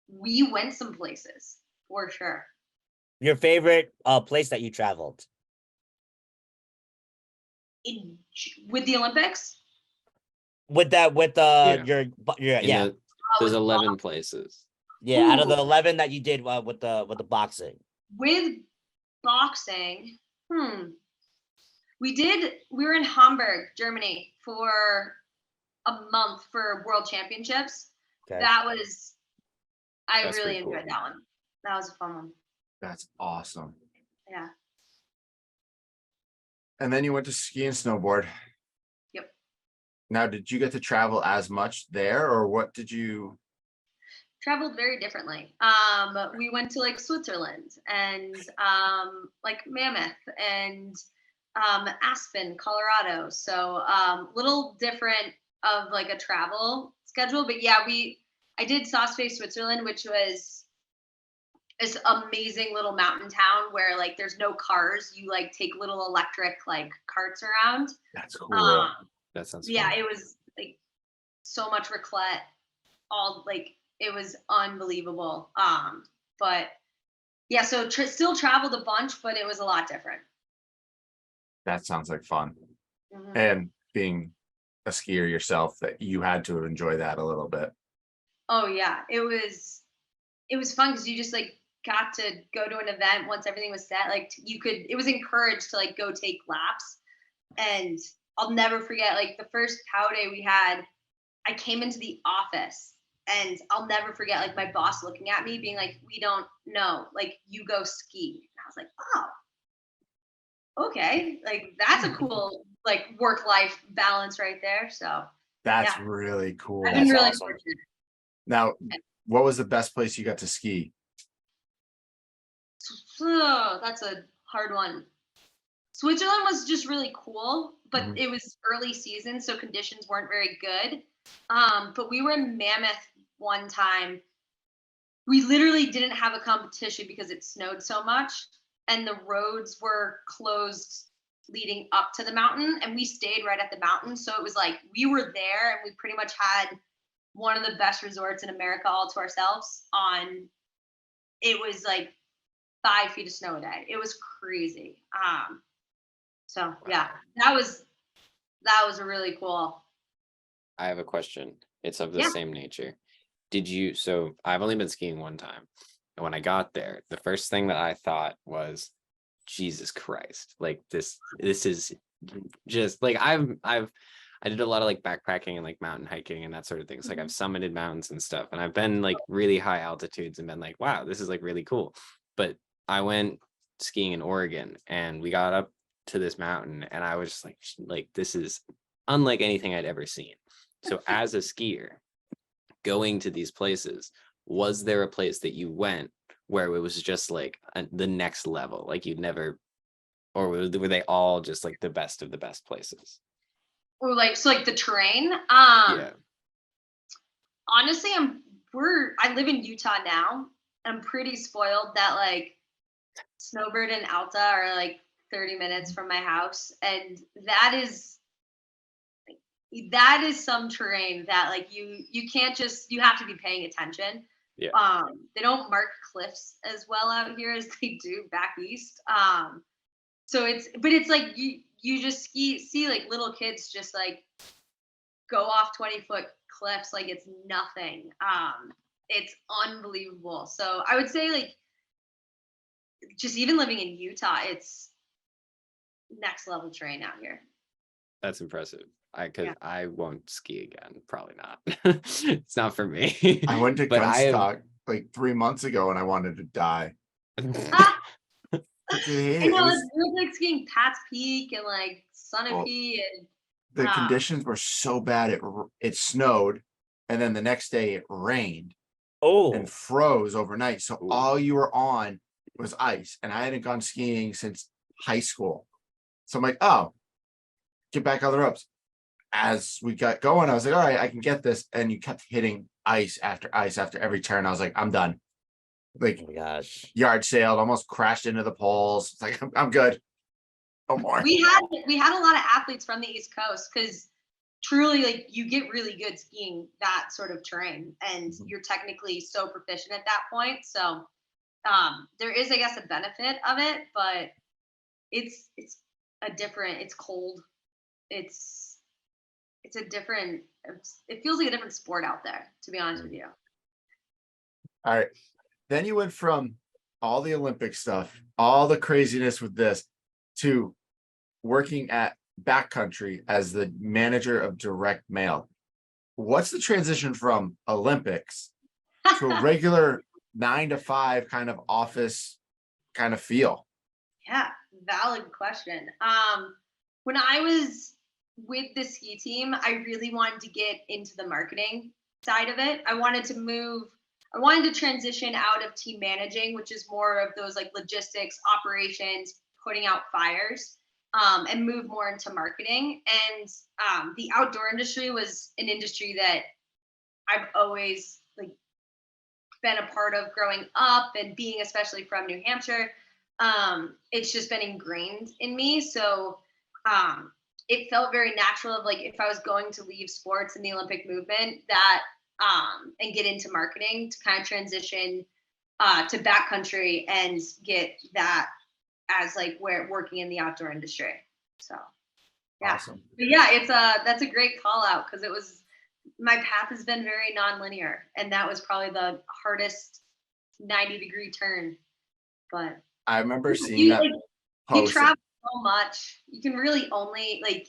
we went some places for sure. Your favorite place that you traveled? With the Olympics? With that, with Yeah. your In yeah, those with 11 places. yeah. Out of the Ooh. 11 that you did with the boxing. With boxing, we were in Hamburg, Germany for a month for World Championships. Okay. I That's really pretty cool. enjoyed that one. That was a fun one. That's awesome. Yeah. And then you went to ski and snowboard. Yep. Now, did you get to travel as much there, or what did you? Traveled very differently. We went to like Switzerland and like Mammoth and Aspen, Colorado. So little different of like a travel schedule. But yeah, I did Sauce Bay, Switzerland, which was this amazing little mountain town where like there's no cars. You like take little electric like carts around. That's cool. That sounds Yeah, fun. it was like so much raclette, all like it was unbelievable. But yeah, so still traveled a bunch, but it was a lot different. That sounds like fun. Mhm. And being a skier yourself, that you had to enjoy that a little bit. Oh yeah, it was fun because you just like got to go to an event once everything was set. Like it was encouraged to like go take laps. And I'll never forget like the first POW day we had, I came into the office and I'll never forget like my boss looking at me being like, we don't know, like you go ski. And I was like, oh, okay. Like that's a cool like work-life balance right there. So That's Yeah. really cool. I've been That's really awesome. fortunate. Now, what was the best place you got to ski? Oh, that's a hard one. Switzerland was just really cool, but Mhm. it was early season, so conditions weren't very good. But we were in Mammoth one time. We literally didn't have a competition because it snowed so much, and the roads were closed leading up to the mountain, and we stayed right at the mountain. So it was like we were there, and we pretty much had one of the best resorts in America all to ourselves. It was like 5 feet of snow a day. It was crazy. So yeah, that was a really cool. I have a question. It's of the Yeah. same nature. So I've only been skiing one time. And when I got there, the first thing that I thought was, Jesus Christ, like this is just like I did a lot of like backpacking and like mountain hiking and that sort of things. Like I've summited mountains and stuff, and I've been like really high altitudes and been like, wow, this is like really cool. But I went skiing in Oregon and we got up to this mountain and I was just like this is unlike anything I'd ever seen. So as a skier going to these places, was there a place that you went where it was just like the next level, like you'd never, or were they all just like the best of the best places? Or like, so like the terrain. Yeah. Honestly, I live in Utah now. I'm pretty spoiled that like Snowbird and Alta are like 30 minutes from my house, and that is some terrain that like you can't just, you have to be paying attention. Yeah. They don't mark cliffs as well out here as they do back east. So it's like you just see like little kids just like go off 20-foot cliffs like it's nothing. It's unbelievable. So I would say like just even living in Utah, it's next level terrain out here. That's impressive. Because Yeah. I won't ski again. Probably not. It's not for me. I went to But I have- Gunstock like 3 months ago and I wanted to die. I It know, was, it's like skiing Pat's Peak and like Sunapee and the conditions were so bad. It snowed, and then the next day it rained and froze overnight. So Ooh. all you were on was ice, and I hadn't gone skiing since high school. So I'm like, oh, get back on the ropes. As we got going, I was like, all right, I can get this. And you kept hitting ice after every turn. I was like, I'm done. Like, Oh my gosh. yard sailed, almost crashed into the poles. It's like, I'm good. No more. we had a lot of athletes from the East Coast because truly like you get really good skiing that sort of terrain and you're technically so proficient at that point. So there is, I guess, a benefit of it, but it's cold. It's a different, it feels like a different sport out there, to be honest with you. All right. Then you went from all the Olympic stuff, all the craziness with this, to working at Backcountry as the manager of direct mail. What's the transition from Olympics to a regular 9 to 5 kind of office kind of feel? Yeah, valid question. When I was with the ski team, I really wanted to get into the marketing side of it. I wanted to transition out of team managing, which is more of those like logistics, operations, putting out fires, and move more into marketing. And the outdoor industry was an industry that I've always like been a part of growing up and being, especially from New Hampshire. It's just been ingrained in me. So it felt very natural of like if I was going to leave sports and the Olympic movement that and get into marketing to kind of transition to backcountry and get that as like where working in the outdoor industry. So yeah. Awesome. But yeah, that's a great call out because my path has been very non-linear and that was probably the hardest 90-degree turn. But I remember seeing that you post. travel so much. You can really only like,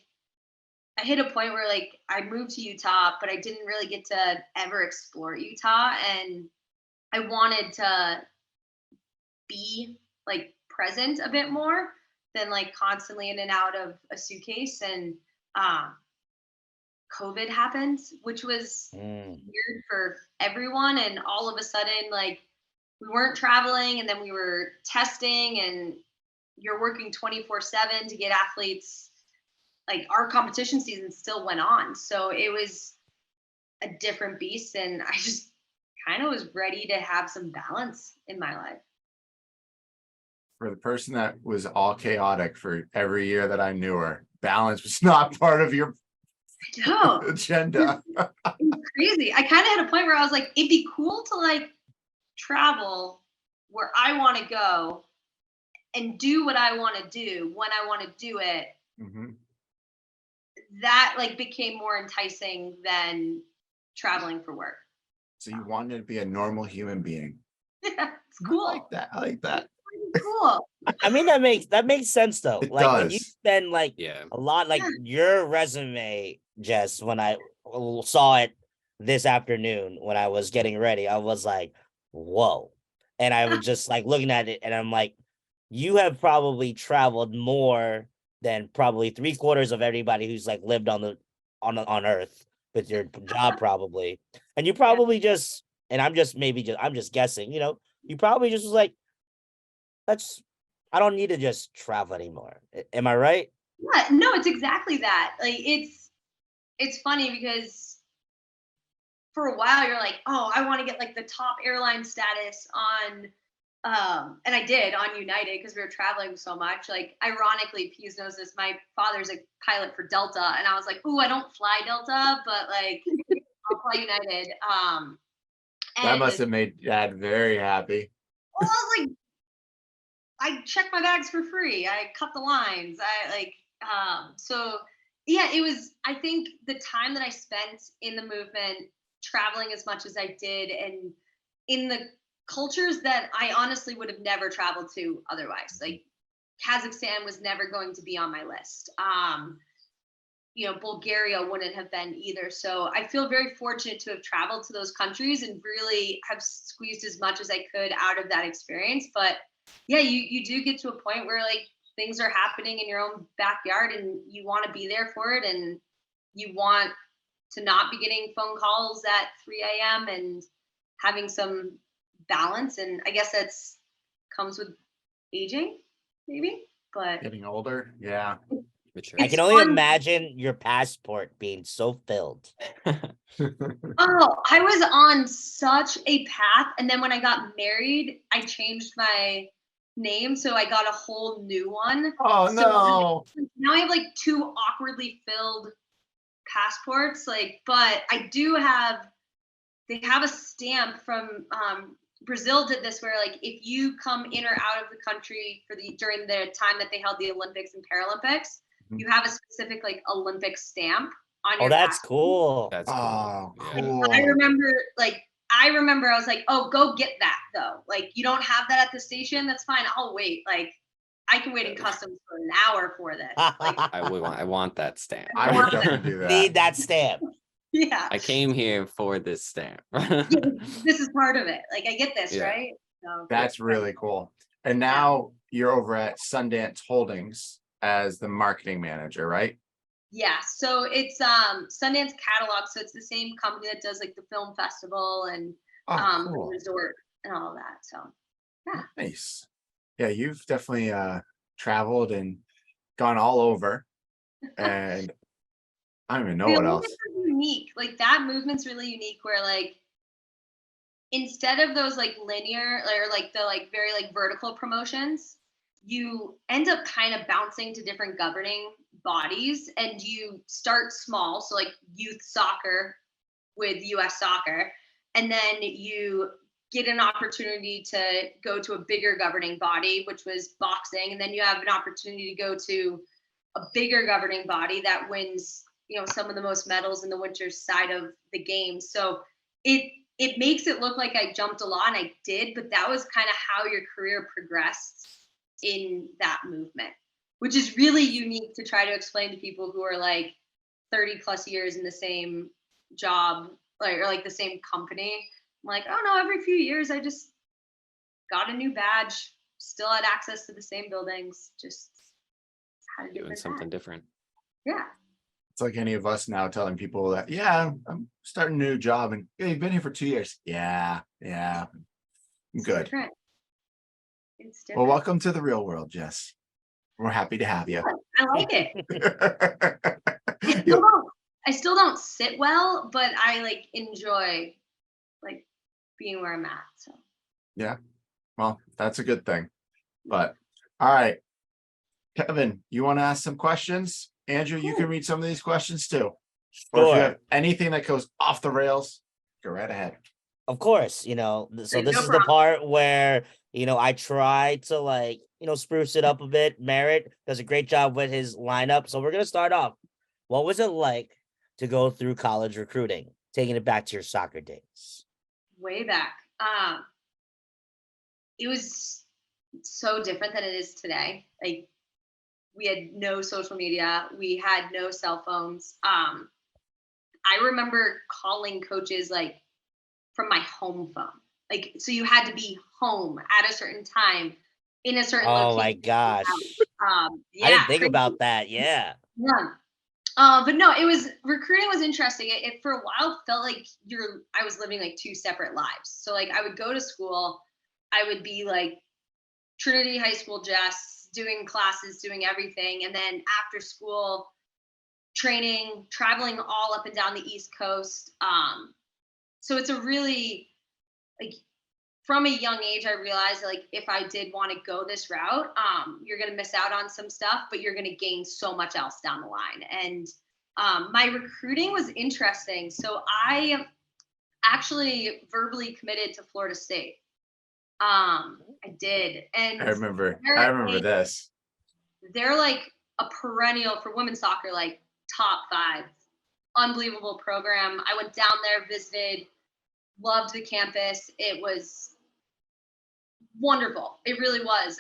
I hit a point where like I moved to Utah, but I didn't really get to ever explore Utah. And I wanted to be like present a bit more than like constantly in and out of a suitcase. And COVID happened, which was weird for everyone. And all of a sudden, like we weren't traveling and then we were testing and you're working 24/7 to get athletes. Like our competition season still went on. So it was a different beast. And I just kind of was ready to have some balance in my life. For the person that was all chaotic for every year that I knew her, balance was not part of your agenda. It's crazy. I kind of had a point where I was like, it'd be cool to like travel where I want to go and do what I want to do when I want to do it. Mm-hmm. That like became more enticing than traveling for work. So you wanted to be a normal human being. Yeah, it's cool. I like that. I like that. It's cool. I mean, that makes sense though. It Like when you does. spend like Yeah. a lot, like your resume, Jess, when I saw it this afternoon when I was getting ready, I was like, whoa. And I was just like looking at it and I'm like, you have probably traveled more than probably 3/4 of everybody who's like lived on Earth with your job probably. And you probably just, and I'm just guessing, you probably just was like, I don't need to just travel anymore. Am I right? Yeah, no, it's exactly that. Like it's funny because for a while you're like, oh, I want to get like the top airline status on and I did on United because we were traveling so much. Like ironically, Pease knows this, my father's a pilot for Delta, and I was like, ooh, I don't fly Delta, but like I'll fly United. That must have made Dad very happy. Well, I was like, I checked my bags for free. I cut the lines. So yeah, it was, I think the time that I spent in the movement, traveling as much as I did, and in the cultures that I honestly would have never traveled to otherwise. Like Kazakhstan was never going to be on my list. Bulgaria wouldn't have been either. So I feel very fortunate to have traveled to those countries and really have squeezed as much as I could out of that experience. But yeah, you do get to a point where like things are happening in your own backyard and you want to be there for it, and you want to not be getting phone calls at 3 a.m. and having some balance. And I guess that's comes with aging, maybe. But Getting older. Yeah. Mature. I can only imagine your passport being so filled. Oh, I was on such a path. And then when I got married, I changed my name. So I got a whole new one. Oh, no. So now I have like 2 awkwardly filled passports. Like, but I do have, they have a stamp from Brazil did this where like if you come in or out of the country during the time that they held the Olympics and Paralympics, you have a specific like Olympic stamp on your that's passport. cool. That's cool. Oh, Yeah. cool. I remember I was like, oh, go get that though. Like you don't have that at the station, that's fine. I'll wait. Like I can wait in customs for an hour for this. Like I want that stamp. I would definitely do that. Need that stamp. yeah. I came here for this stamp. This is part of it. Like I get this, Yeah. right? So That's really cool. And now you're over at Sundance Holdings as the marketing manager, right? yeah. So it's Sundance Catalog. So it's the same company that does like the film festival and Oh, the cool. resort and all that. So yeah. Nice. Yeah, you've definitely traveled and gone all over. And I don't even know what else. Unique. Like that movement's really unique where like instead of those like linear or like the like very like vertical promotions, you end up kind of bouncing to different governing bodies, and you start small. So like youth soccer with US Soccer, and then you get an opportunity to go to a bigger governing body, which was boxing. And then you have an opportunity to go to a bigger governing body that wins, some of the most medals in the winter side of the game. So it makes it look like I jumped a lot, and I did, but that was kind of how your career progressed in that movement, which is really unique to try to explain to people who are like 30 plus years in the same job or like the same company. I'm like, oh no, every few years I just got a new badge, still had access to the same buildings, just had a Doing different something hat. different. Yeah. It's like any of us now telling people that, yeah, I'm starting a new job, and yeah, you've been here for 2 years. Yeah, I'm good. Different. It's Well, different. welcome to the real world, Jess. We're happy to have you. I like it. I still don't sit well, but I like enjoy like being where I'm at. So Yeah, well, that's a good thing. But all right, Kevin, you want to ask some questions? Andrew, you can read some of these questions too. Or if you have anything that goes off the rails, go right ahead. Of course, so this is the part where, I try to like, spruce it up a bit. Merritt does a great job with his lineup. So we're going to start off. What was it like to go through college recruiting, taking it back to your soccer days? way back. It was so different than it is today. Like, we had no social media. We had no cell phones. I remember calling coaches like from my home phone. Like, so you had to be home at a certain time in a certain Oh location. my gosh. Yeah, I didn't think crazy. about that. Yeah. Yeah. But no, recruiting was interesting. It for a while felt like I was living like two separate lives. So like I would go to school, I would be like Trinity High School Jess, doing classes, doing everything. And then after school, training, traveling all up and down the East Coast. So it's a really, like, from a young age, I realized like if I did want to go this route, you're gonna miss out on some stuff, but you're gonna gain so much else down the line. And my recruiting was interesting. So I actually verbally committed to Florida State. I did, and I remember this. They're like a perennial for women's soccer, like top 5, unbelievable program. I went down there, visited, loved the campus. It was wonderful. It really was.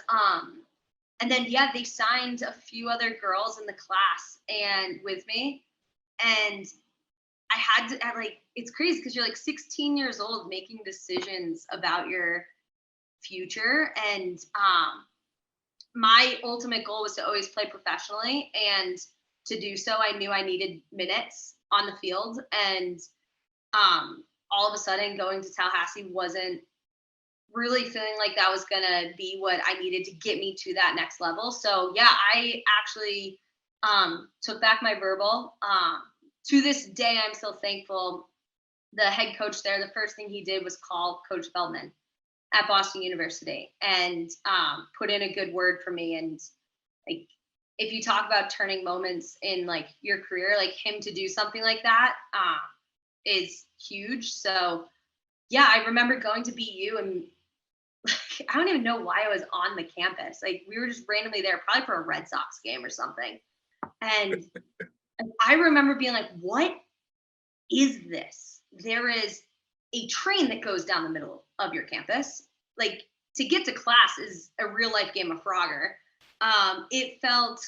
And then yeah, they signed a few other girls in the class and with me, and I had to like, it's crazy because you're like 16 years old making decisions about your future. And my ultimate goal was to always play professionally, and to do so I knew I needed minutes on the field. And all of a sudden going to Tallahassee wasn't really feeling like that was gonna be what I needed to get me to that next level. So yeah, I actually took back my verbal. To this day, I'm still thankful. The head coach there, the first thing he did was call Coach Feldman at Boston University and put in a good word for me. And like, if you talk about turning moments in like your career, like him to do something like that is huge. So yeah, I remember going to BU, and like, I don't even know why I was on the campus. Like, we were just randomly there, probably for a Red Sox game or something. And I remember being like, what is this? There is a train that goes down the middle of your campus. Like, to get to class is a real life game of Frogger. It felt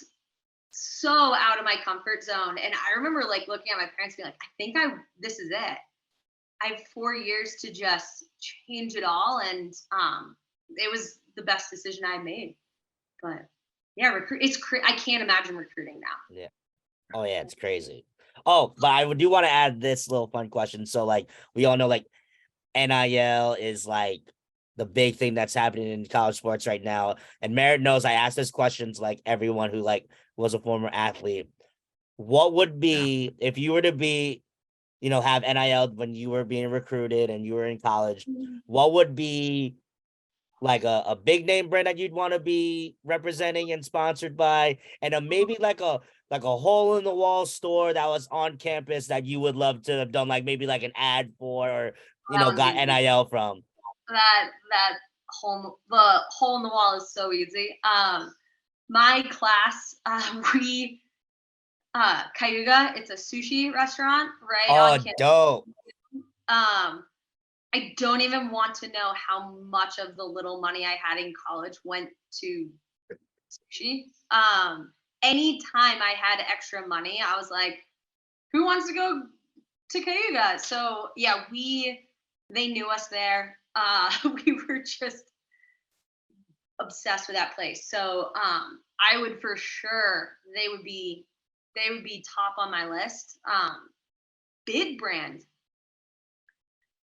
so out of my comfort zone. And I remember like looking at my parents being like, I think this is it. I have 4 years to just change it all. And it was the best decision I made. But yeah, I can't imagine recruiting now. Yeah. Oh yeah, it's crazy. Oh, but I do want to add this little fun question. So like we all know like NIL is like the big thing that's happening in college sports right now. And Merritt knows I ask this question to like everyone who like was a former athlete. What would be if you were to be, have NIL when you were being recruited and you were in college, what would be like a big name brand that you'd want to be representing and sponsored by, and maybe like a hole in the wall store that was on campus that you would love to have done like maybe like an ad for, or got NIL from? The hole in the wall is so easy. My class, we Cayuga, it's a sushi restaurant right on campus. Dope. I don't even want to know how much of the little money I had in college went to sushi. Anytime I had extra money, I was like, who wants to go to Cayuga? So yeah, they knew us there. We were just obsessed with that place. So I would for sure, they would be top on my list. Big brand.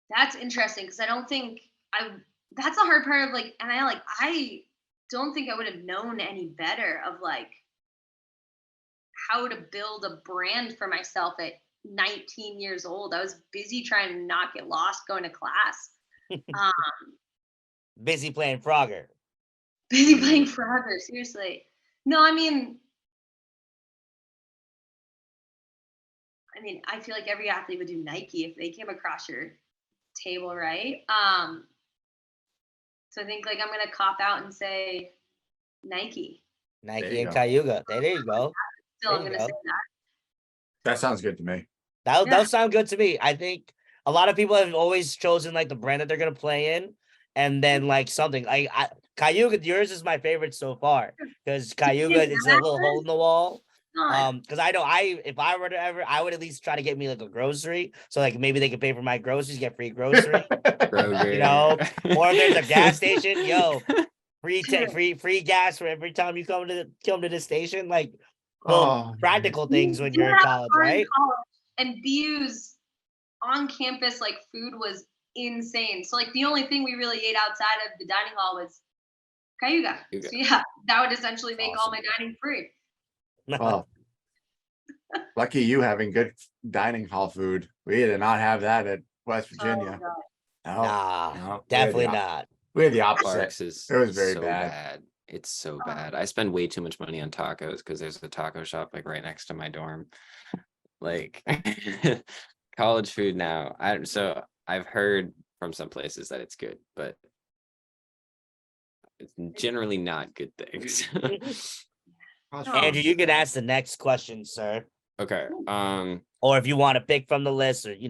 That's interesting because I don't think that's the hard part of like, and I don't think I would have known any better of like how to build a brand for myself at 19 years old. I was busy trying to not get lost going to class. Busy playing Frogger. Busy playing Frogger, seriously. No, I mean, I feel like every athlete would do Nike if they came across your table, right? So I think like I'm gonna cop out and say Nike and Cayuga. There you go. Still, I'm gonna say that. That sounds good to me. That'll sound good to me. I think a lot of people have always chosen like the brand that they're gonna play in, and then like something like Cayuga. Yours is my favorite so far because Cayuga is a little hole in the wall. Because I know if I were to ever, I would at least try to get me like a grocery, so like maybe they could pay for my groceries, get free grocery, you know, or if there's a gas station, yo, free gas for every time you come to the station, like little practical things when you're in college, right? And BU's on campus like food was insane. So like the only thing we really ate outside of the dining hall was Cayuga. So yeah, that would essentially make all my dining free. Well, lucky you having good dining hall food. We did not have that at West Virginia. No, definitely not. We had the opposite. Clark's it was very so bad. It's so bad. I spend way too much money on tacos because there's a taco shop like right next to my dorm. Like college food now. So I've heard from some places that it's good, but it's generally not good things. Andrew, you can ask the next question, sir. Okay. Or if you want to pick from the list, or do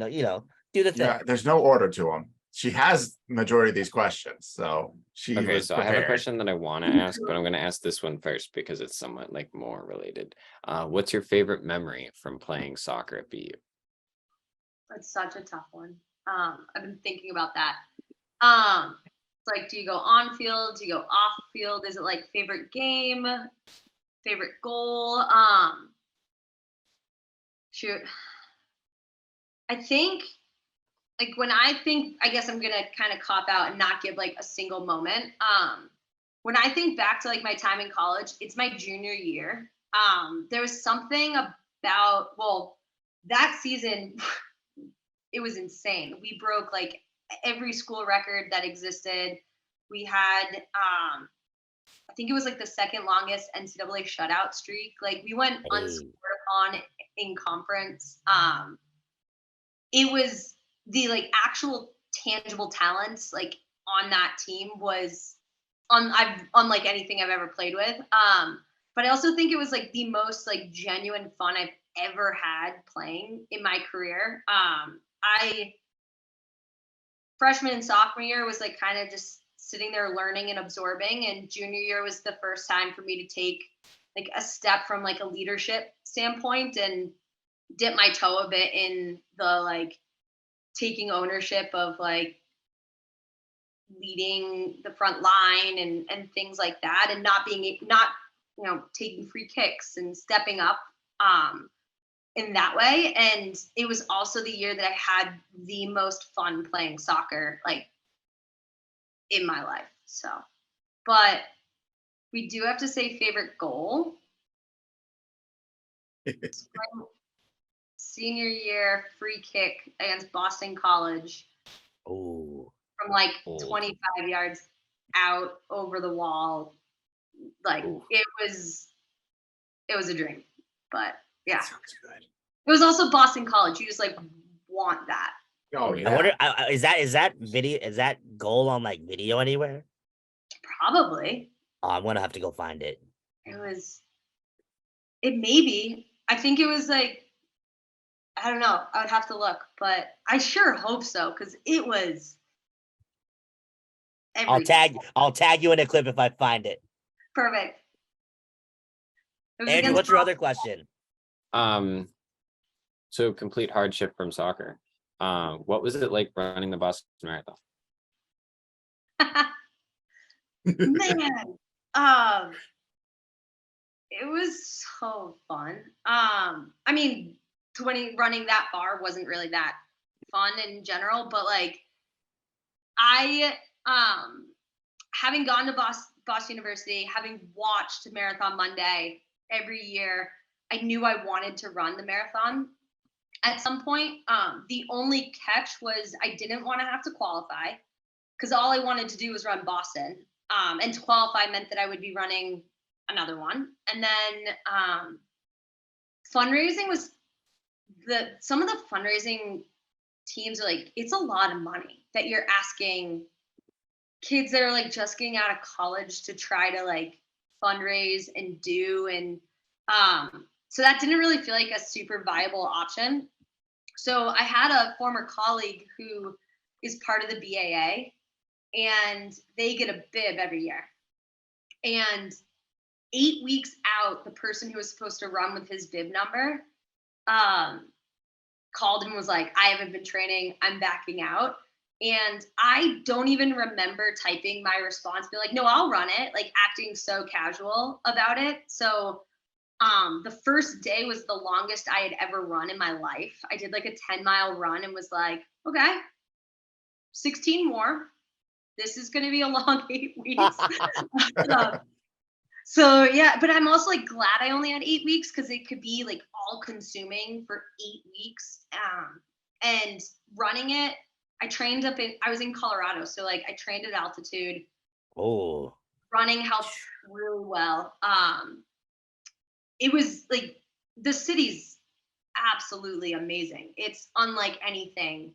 the thing. Yeah, there's no order to them. She has majority of these questions, so she okay. was So prepared. I have a question that I want to ask, but I'm going to ask this one first because it's somewhat like more related. What's your favorite memory from playing soccer at BU? That's such a tough one. I've been thinking about that. It's like, do you go on field? Do you go off field? Is it like favorite game? Favorite goal? Shoot. I think like when I guess I'm gonna kind of cop out and not give like a single moment. When I think back to like my time in college, it's my junior year. There was something about that season, it was insane. We broke like every school record that existed. We had I think it was like the second longest NCAA shutout streak. Like we went unscored upon in conference. It was the like actual tangible talents like on that team was unlike anything I've ever played with. But I also think it was like the most like genuine fun I've ever had playing in my career. I freshman and sophomore year was like kind of just sitting there learning and absorbing, and junior year was the first time for me to take like a step from like a leadership standpoint and dip my toe a bit in the like taking ownership of like leading the front line and things like that, and not taking free kicks and stepping up in that way. And it was also the year that I had the most fun playing soccer like in my life. So, but we do have to say favorite goal. Senior year free kick against Boston College. Oh. From like 25 yards out over the wall. Like it was a dream. But yeah. That sounds good. It was also Boston College. You just like want that. Oh yeah. I wonder, is that goal on like video anywhere? Probably. Oh, I'm gonna have to go find it. It may be. I think it was like, I don't know. I would have to look, but I sure hope so because it was. I'll tag you in a clip if I find it. Perfect. Andrew, what's your other question? So complete hardship from soccer. What was it like running the Boston Marathon? Man, it was so fun. I mean, running that far wasn't really that fun in general, but like I having gone to Boston University, having watched Marathon Monday every year, I knew I wanted to run the marathon at some point. The only catch was I didn't want to have to qualify because all I wanted to do was run Boston. And to qualify meant that I would be running another one. And then fundraising was some of the fundraising teams are like, it's a lot of money that you're asking kids that are like just getting out of college to try to like fundraise and do. And so that didn't really feel like a super viable option. So I had a former colleague who is part of the BAA, and they get a bib every year. And 8 weeks out, the person who was supposed to run with his bib number called and was like, I haven't been training, I'm backing out. And I don't even remember typing my response, be like, no, I'll run it, like acting so casual about it. So the first day was the longest I had ever run in my life. I did like a 10-mile run and was like, okay, 16 more. This is going to be a long 8 weeks. So yeah, but I'm also like glad I only had 8 weeks, because it could be like all consuming for 8 weeks. And running it, I was in Colorado. So like I trained at altitude. Oh, Running helped really well. It was like, the city's absolutely amazing. It's unlike anything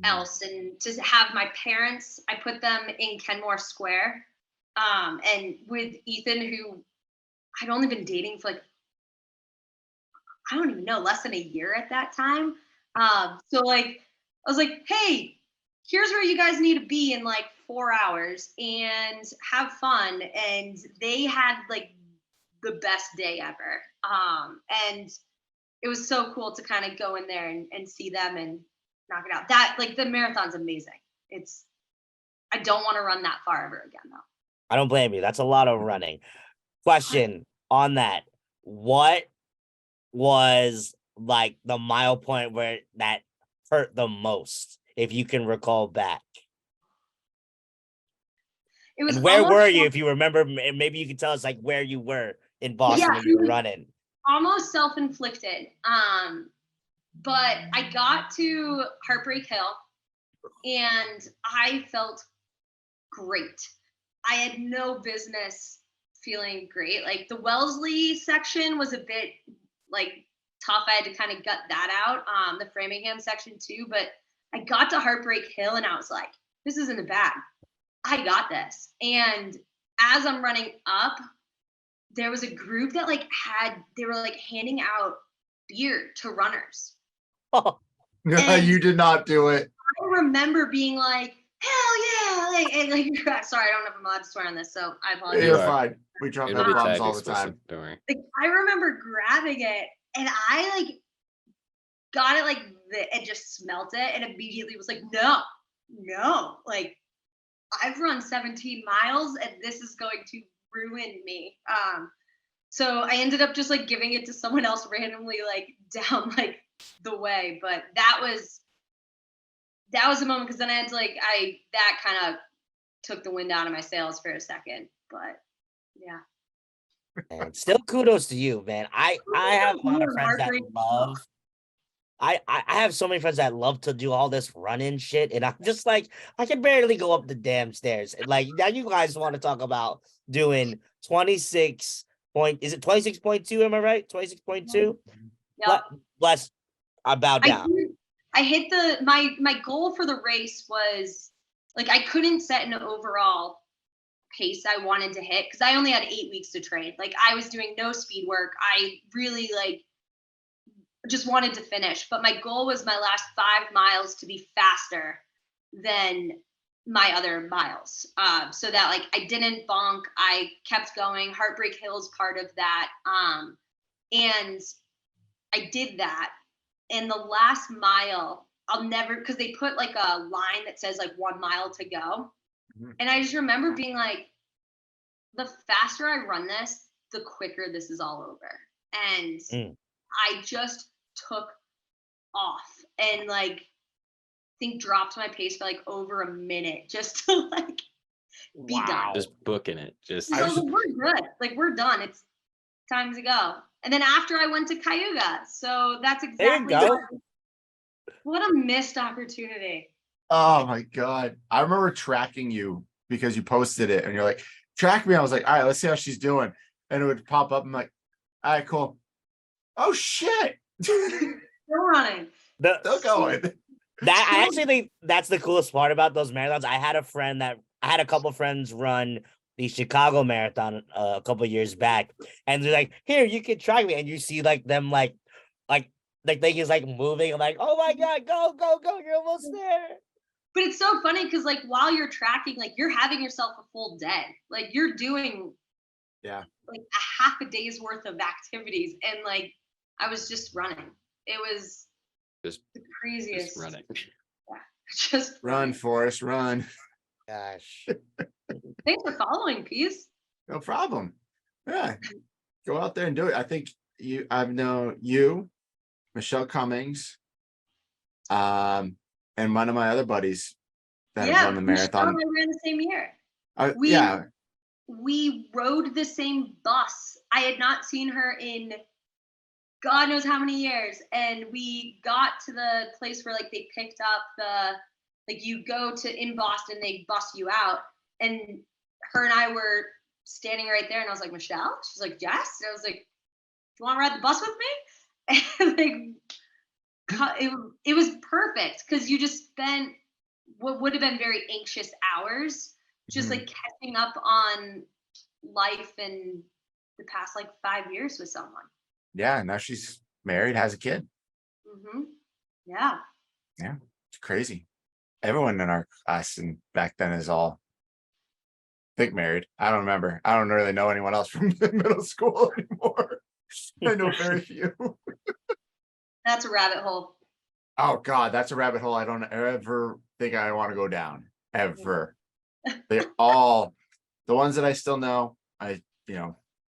else. And to have my parents, I put them in Kenmore Square. And with Ethan, who I'd only been dating for like, I don't even know, less than a year at that time. So like, I was like, hey, here's where you guys need to be in like 4 hours and have fun. And they had like the best day ever. And it was so cool to kind of go in there and see them and knock it out. That, like, the marathon's amazing. I don't want to run that far ever again though. I don't blame you. That's a lot of running. Question on that. What was like the mile point where that hurt the most, if you can recall back? It was, and where were you, if you remember? Maybe you can tell us like where you were in Boston when you were running. Almost self-inflicted. But I got to Heartbreak Hill and I felt great. I had no business feeling great. Like the Wellesley section was a bit like tough. I had to kind of gut that out. The Framingham section too, but I got to Heartbreak Hill and I was like, this isn't a bad. I got this. And as I'm running up, there was a group that they were like handing out beer to runners. You did not do it. I remember being like, hell yeah. Sorry, I don't know if I'm allowed to swear on this, so I apologize. You're fine. We drop F-bombs all the time. Like, I remember grabbing it and I like got it and just smelt it and immediately was like, no, like I've run 17 miles and this is going to ruin me. So I ended up just like giving it to someone else randomly, like down like the way. But that was a moment, because then I had to that kind of took the wind out of my sails for a second. But yeah. And still kudos to you, man. I have a lot of friends that love. I have so many friends that love to do all this running shit, and I'm just like, I can barely go up the damn stairs. And like, now you guys want to talk about doing 26 point? Is it 26.2? Am I right? 26.2. Yeah. Less. I bow down. I hit my goal for the race was like, I couldn't set an overall pace I wanted to hit because I only had 8 weeks to train. Like, I was doing no speed work. I really just wanted to finish, but my goal was my last 5 miles to be faster than my other miles, so that I didn't bonk. I kept going. Heartbreak Hill's part of that, and I did that. And the last mile, I'll never, because they put a line that says 1 mile to go, and I just remember being like, the faster I run this, the quicker this is all over. And I just took off and I think dropped my pace for over a minute just to be done. Just booking it. We're good. We're done. It's time to go. And then after I went to Cayuga. So that's exactly what a missed opportunity. Oh my God. I remember tracking you because you posted it and you're like, track me. I was like, all right, let's see how she's doing. And it would pop up. I'm like, all right, cool. Oh shit. Still running. Still going. I actually think that's the coolest part about those marathons. I had a couple friends run the Chicago Marathon a couple years back, and they're like, "Here, you can track me," and you see them like thing is like moving. I'm like, oh my God, go, you're almost there. But it's so funny because like while you're tracking, like you're having yourself a full day. Like you're doing like a half a day's worth of activities. And like I was just running. It was Just the craziest. Just running. Yeah. Just Run, running. Forrest, run. Gosh. Thanks for following, Peace. No problem. Yeah. Go out there and do it. I think I've known you, Michelle Cummings, and one of my other buddies that have run the marathon. Michelle and I ran the same year. Yeah. We rode the same bus. I had not seen her in God knows how many years. And we got to the place where like they picked up like you go to in Boston, they bus you out. And her and I were standing right there and I was like, Michelle? She's like, yes. And I was like, do you want to ride the bus with me? And like it was perfect because you just spent what would have been very anxious hours just like catching up on life in the past like 5 years with someone. Yeah. Now she's married, has a kid. Yeah. Yeah. It's crazy. Everyone in our class and back then is all married. I don't remember. I don't really know anyone else from middle school anymore. I know very few. That's a rabbit hole. Oh God, that's a rabbit hole I don't ever think I want to go down. Ever. They're all the ones that I still know.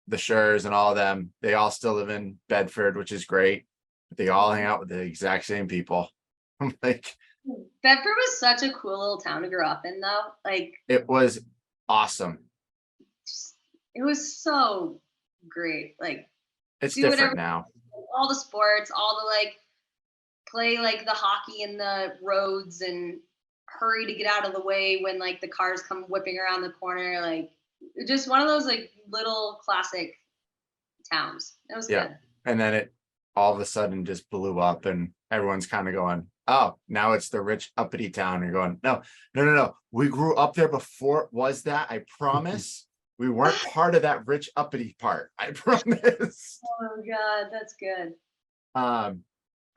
The Schurs and all of them, they all still live in Bedford, which is great. But they all hang out with the exact same people. I'm like, Bedford was such a cool little town to grow up in, though. Like, it was awesome. It was so great. Like, it's different now. All the sports, all the like, play like the hockey in the roads and hurry to get out of the way when like the cars come whipping around the corner. Like, just one of those like little classic towns. It was good. And then it all of a sudden just blew up and everyone's kind of going, oh, now it's the rich uppity town. You're going, no. We grew up there before it was that. I promise. We weren't part of that rich uppity part. I promise. Oh God, that's good. All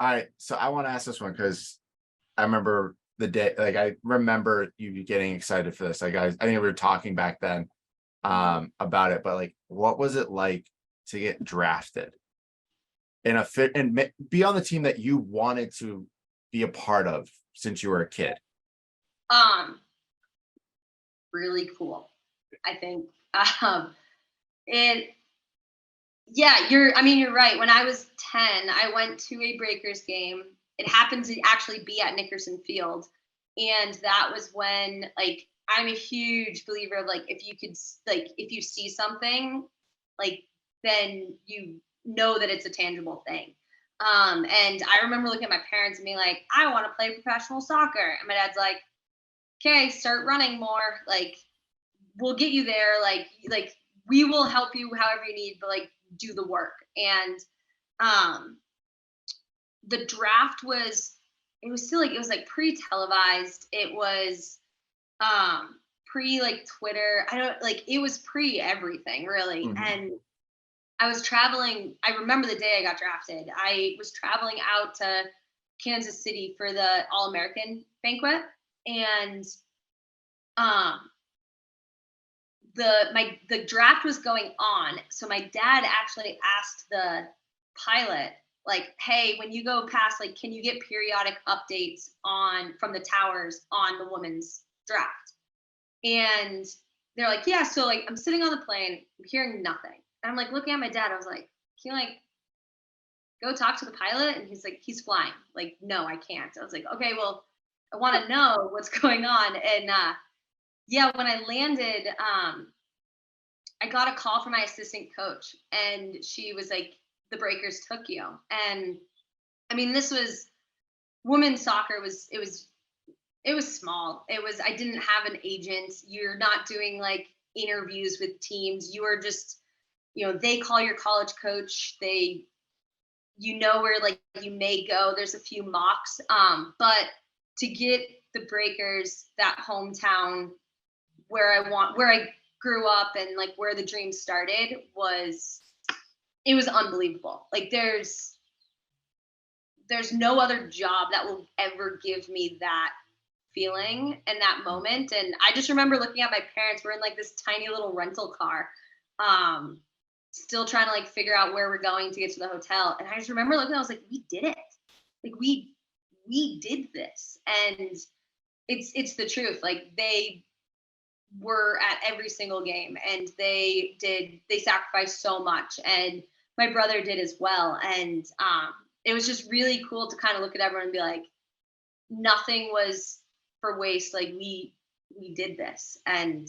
right. So I want to ask this one because I remember the day, like I remember you getting excited for this. Like I think we were talking back then about it, but like what was it like to get drafted in a fit and be on the team that you wanted to be a part of since you were a kid? Really cool. I think you're right. When I was 10, I went to a Breakers game. It happened to actually be at Nickerson Field. And that was when, like, I'm a huge believer of, like, if you see something, like, then you know that it's a tangible thing. And I remember looking at my parents and being like, I want to play professional soccer. And my dad's like, okay, start running more. Like, we'll get you there. Like we will help you however you need, but like do the work. And the draft was pre-televised. It was pre like Twitter. It was pre everything really. And I was traveling. I remember the day I got drafted. I was traveling out to Kansas City for the All-American banquet. And the draft was going on. So my dad actually asked the pilot, like, hey, when you go past, like, can you get periodic updates from the towers on the women's draft? And they're like, yeah. So like I'm sitting on the plane, I'm hearing nothing. And I'm like looking at my dad. I was like, can you like go talk to the pilot? And he's like, he's flying. Like, no, I can't. I was like, okay, well, I want to know what's going on. And when I landed, I got a call from my assistant coach, and she was like, the Breakers took you. And I mean, this was women's soccer. It was small. I didn't have an agent. You're not doing like interviews with teams. You are just, they call your college coach. Where like you may go. There's a few mocks. But to get the Breakers, that hometown where I grew up and like where the dream started, it was unbelievable. Like there's no other job that will ever give me that feeling and that moment. And I just remember looking at my parents. We're in like this tiny little rental car, still trying to like figure out where we're going to get to the hotel. And I just remember looking, I was like, we did it. Like we did this. And it's the truth. Like they were at every single game, and they sacrificed so much, and my brother did as well. And it was just really cool to kind of look at everyone and be like, nothing was for waste. Like we did this. And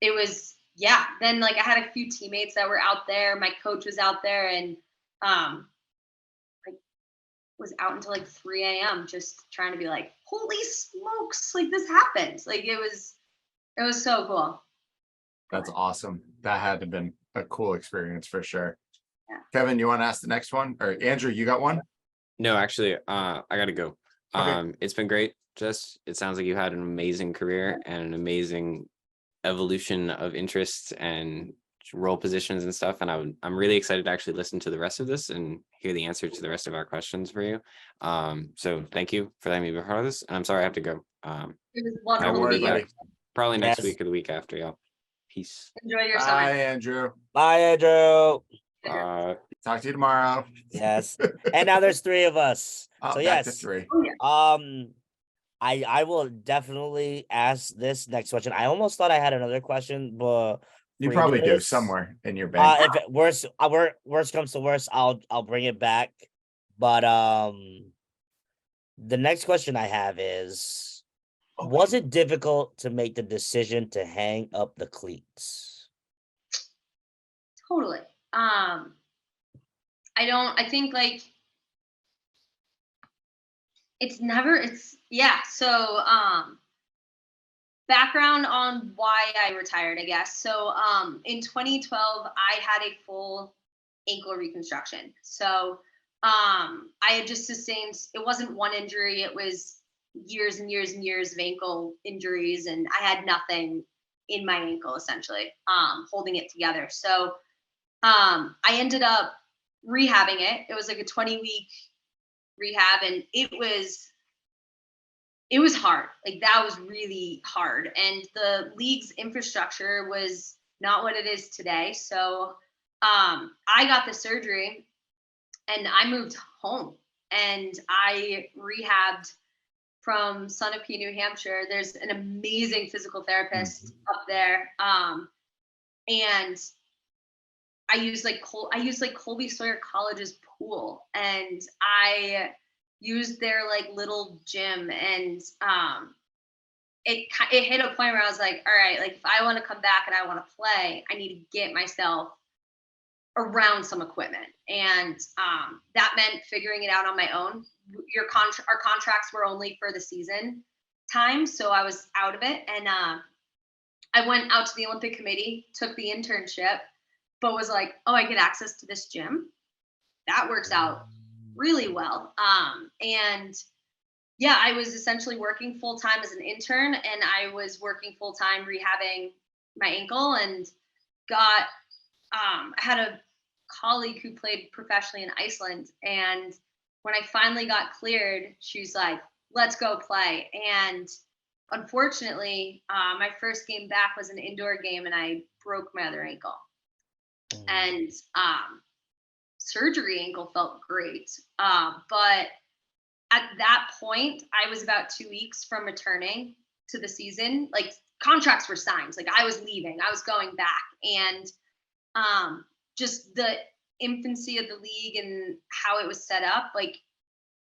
it was, yeah. Then like I had a few teammates that were out there. My coach was out there, and like was out until like 3 a.m. just trying to be like, holy smokes, like this happened. Like it was so cool. That's awesome. That had to have been a cool experience for sure. Yeah. Kevin, you want to ask the next one? Or Andrew, you got one? No, actually, I gotta go. Okay. It's been great. Just it sounds like you had an amazing career and an amazing evolution of interests and role positions and stuff. And I'm really excited to actually listen to the rest of this and hear the answer to the rest of our questions for you. So thank you for letting me be part of this. And I'm sorry I have to go. It was I wonderful will to worry, be be here. buddy. back probably next Yes. week or the week after, y'all. Peace. Enjoy your Bye, summer. Andrew. Bye, Andrew. Talk to you tomorrow. Yes. And now there's 3 of us. Oh, So back to yes. 3. I will definitely ask this next question. I almost thought I had another question, but You probably do this, somewhere in your bank. if it worst comes to worst, I'll bring it back. But the next question I have is, was it difficult to make the decision to hang up the cleats? Totally. I think like so background on why I retired, I guess. So in 2012 I had a full ankle reconstruction. So I had just sustained, it wasn't one injury, it was years and years and years of ankle injuries, and I had nothing in my ankle essentially holding it together. So I ended up rehabbing it. It was like a 20-week rehab, and it was hard. Like that was really hard. And the league's infrastructure was not what it is today. So I got the surgery and I moved home, and I rehabbed from Sunapee, New Hampshire. There's an amazing physical therapist up there. And I used like Colby Sawyer College's pool, and I used their like little gym. And it hit a point where I was like, all right, like if I want to come back and I want to play, I need to get myself around some equipment. And that meant figuring it out on my own. Our contracts were only for the season time, so I was out of it. And I went out to the Olympic Committee, took the internship, but was like, oh, I get access to this gym. That works out really well. And yeah, I was essentially working full time as an intern, and I was working full time rehabbing my ankle. And I had a colleague who played professionally in Iceland, and when I finally got cleared, she's like, let's go play. And unfortunately, my first game back was an indoor game, and I broke my other ankle. And surgery ankle felt great. But at that point, I was about 2 weeks from returning to the season. Like contracts were signed. Like I was leaving, I was going back. And just the infancy of the league and how it was set up, like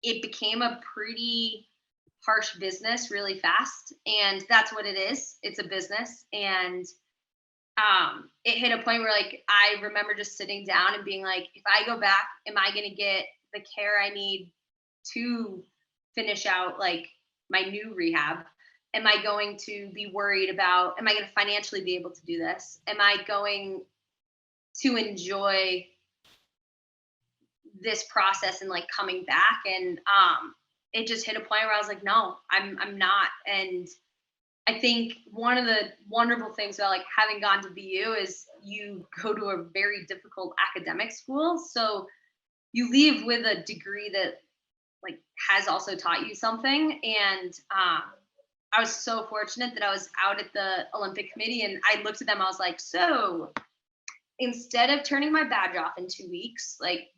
it became a pretty harsh business really fast. And that's what it is. It's a business. And it hit a point where like I remember just sitting down and being like, if I go back, am I going to get the care I need to finish out like my new rehab? Am I going to be worried about, am I going to financially be able to do this? Am I going to enjoy this process and like coming back? And it just hit a point where I was like, no, I'm not. And I think one of the wonderful things about like having gone to BU is you go to a very difficult academic school. So you leave with a degree that has also taught you something. And I was so fortunate that I was out at the Olympic Committee, and I looked at them. I was like, so instead of turning my badge off in 2 weeks, like,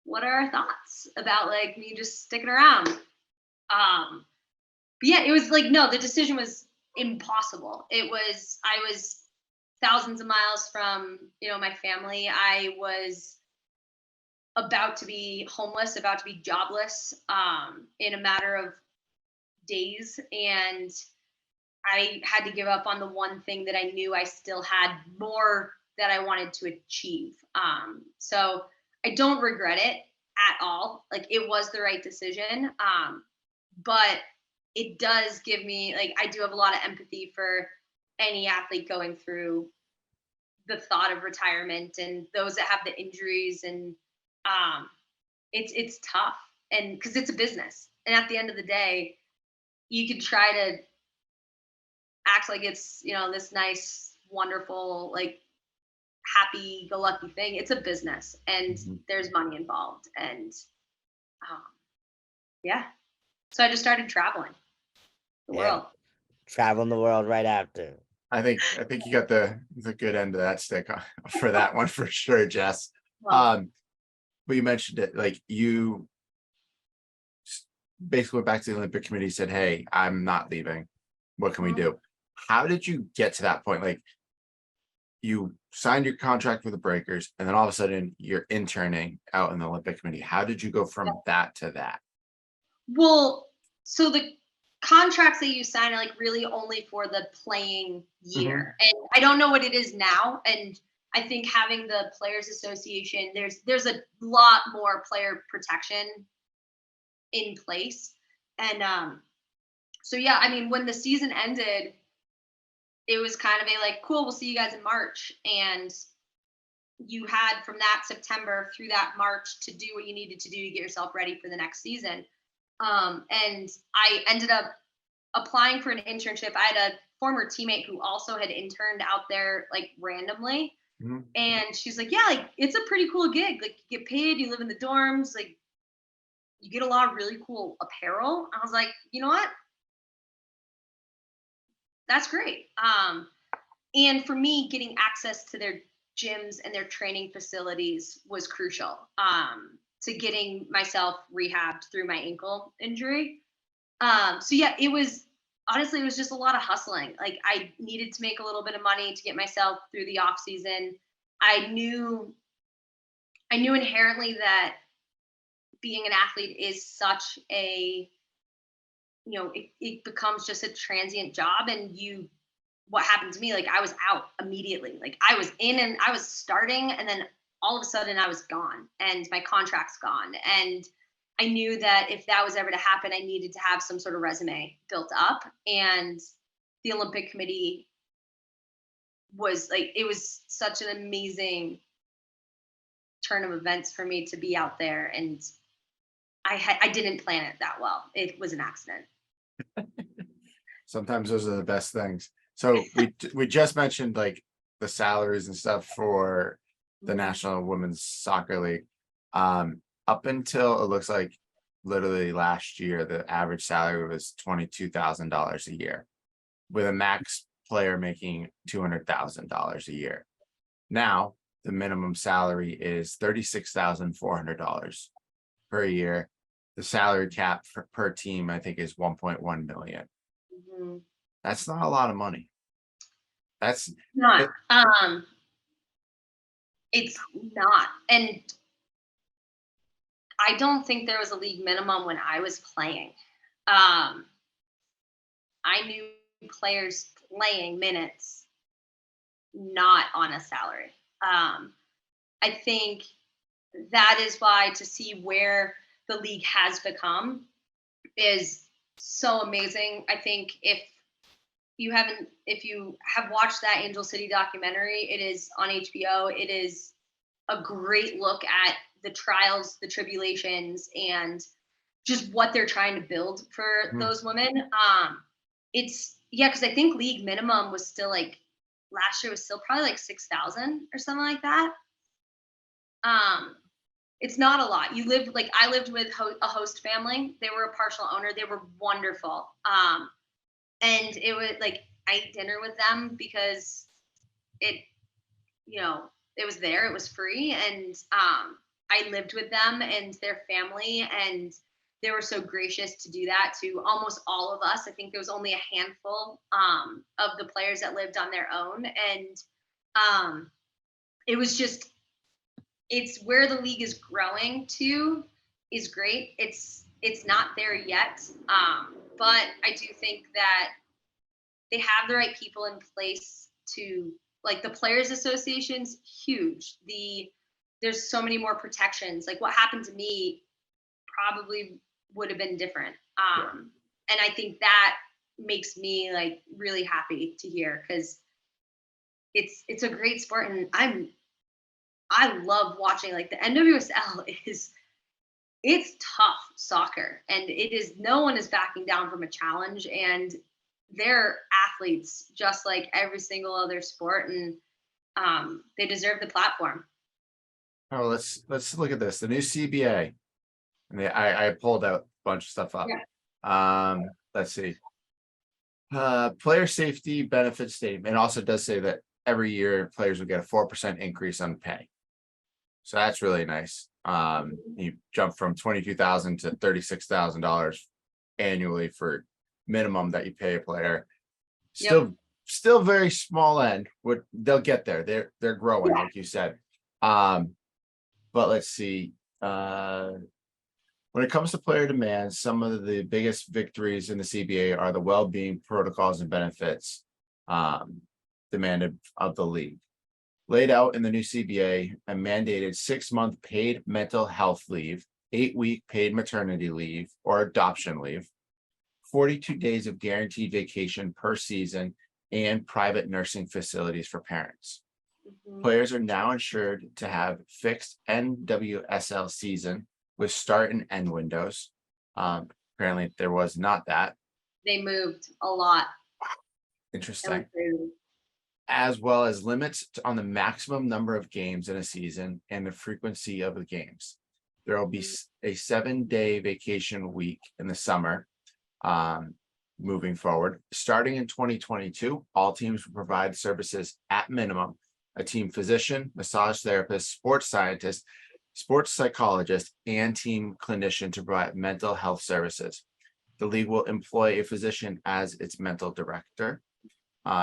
what are our thoughts about like me just sticking around? But yeah, it was like, no, the decision was impossible. I was thousands of miles from, my family. I was about to be homeless, about to be jobless, in a matter of days. And I had to give up on the one thing that I knew I still had more that I wanted to achieve. So I don't regret it at all. Like, it was the right decision. But it does give me, like, I do have a lot of empathy for any athlete going through the thought of retirement and those that have the injuries. And it's tough, and because it's a business. And at the end of the day, you could try to act like it's, this nice, wonderful, like, happy-go-lucky thing. It's a business, and there's money involved. And yeah, so I just started traveling the world. Traveling the world right after. I think you got the good end of that stick for that one for sure, Jess. Well, But you mentioned it, like, you basically went back to the Olympic Committee, said, hey, I'm not leaving. What can we do? How did you get to that point? Like, you signed your contract with the Breakers, and then all of a sudden you're interning out in the Olympic Committee. How did you go from that to that? Well, so the contracts that you sign are like really only for the playing year. And I don't know what it is now. And I think having the Players Association, there's a lot more player protection in place. And so yeah, I mean, when the season ended, it was kind of a like, cool, we'll see you guys in March. And you had from that September through that March to do what you needed to do to get yourself ready for the next season. And I ended up applying for an internship. I had a former teammate who also had interned out there, like, randomly. And she's like, yeah, like, it's a pretty cool gig. Like, you get paid, you live in the dorms, like, you get a lot of really cool apparel. I was like, you know what? That's great. And for me, getting access to their gyms and their training facilities was crucial to getting myself rehabbed through my ankle injury. So yeah, it was just a lot of hustling. Like, I needed to make a little bit of money to get myself through the off season. I knew inherently that being an athlete is such a, it becomes just a transient job. And what happened to me, like, I was out immediately. Like, I was in and I was starting, and then all of a sudden I was gone and my contract's gone. And I knew that if that was ever to happen, I needed to have some sort of resume built up. And the Olympic Committee was like, it was such an amazing turn of events for me to be out there. And I didn't plan it that well. It was an accident. Sometimes those are the best things. So we just mentioned, like, the salaries and stuff for the National Women's Soccer League. Up until it looks like literally last year, the average salary was $22,000 a year, with a max player making $200,000 a year. Now the minimum salary is $36,400 per year. The salary cap per team, I think, is 1.1 million. That's not a lot of money. That's not. It's not. And I don't think there was a league minimum when I was playing. I knew players playing minutes, not on a salary. I think that is why to see where the league has become is so amazing. I think if you have watched that Angel City documentary, it is on HBO. It is a great look at the trials, the tribulations, and just what they're trying to build for those women. Because I think league minimum was still, like, last year was still probably like 6,000 or something like that. it's not a lot. You live like I lived with a host family. They were a partial owner. They were wonderful. And it was like I ate dinner with them because it, you know, it was there. It was free, and I lived with them and their family, and they were so gracious to do that to almost all of us. I think there was only a handful of the players that lived on their own, and it was just, it's where the league is growing to is great. It's not there yet, but I do think that they have the right people in place to, like, the players association's huge. There's so many more protections. Like what happened to me probably would have been different. And I think that makes me like really happy to hear, because it's a great sport, and I love watching. Like the NWSL it's tough soccer, and it is, no one is backing down from a challenge, and they're athletes just like every single other sport, and they deserve the platform. Oh, let's look at this. The new CBA. And I pulled out a bunch of stuff up. Yeah. Let's see. Player safety benefit statement also does say that every year players will get a 4% increase on pay. So that's really nice. You jump from $22,000 to $36,000 annually for minimum that you pay a player. Still very small end. They'll get there. They're growing, like you said. But let's see. When it comes to player demands, some of the biggest victories in the CBA are the well-being protocols and benefits demanded of the league. Laid out in the new CBA, a mandated 6-month paid mental health leave, 8-week paid maternity leave or adoption leave, 42 days of guaranteed vacation per season, and private nursing facilities for parents. Players are now ensured to have fixed NWSL season with start and end windows. Apparently there was not that. They moved a lot. Interesting. As well as limits on the maximum number of games in a season and the frequency of the games. There will be a 7-day vacation week in the summer. Moving forward, starting in 2022, all teams will provide services at minimum: a team physician, massage therapist, sports scientist, sports psychologist, and team clinician to provide mental health services. The league will employ a physician as its mental director.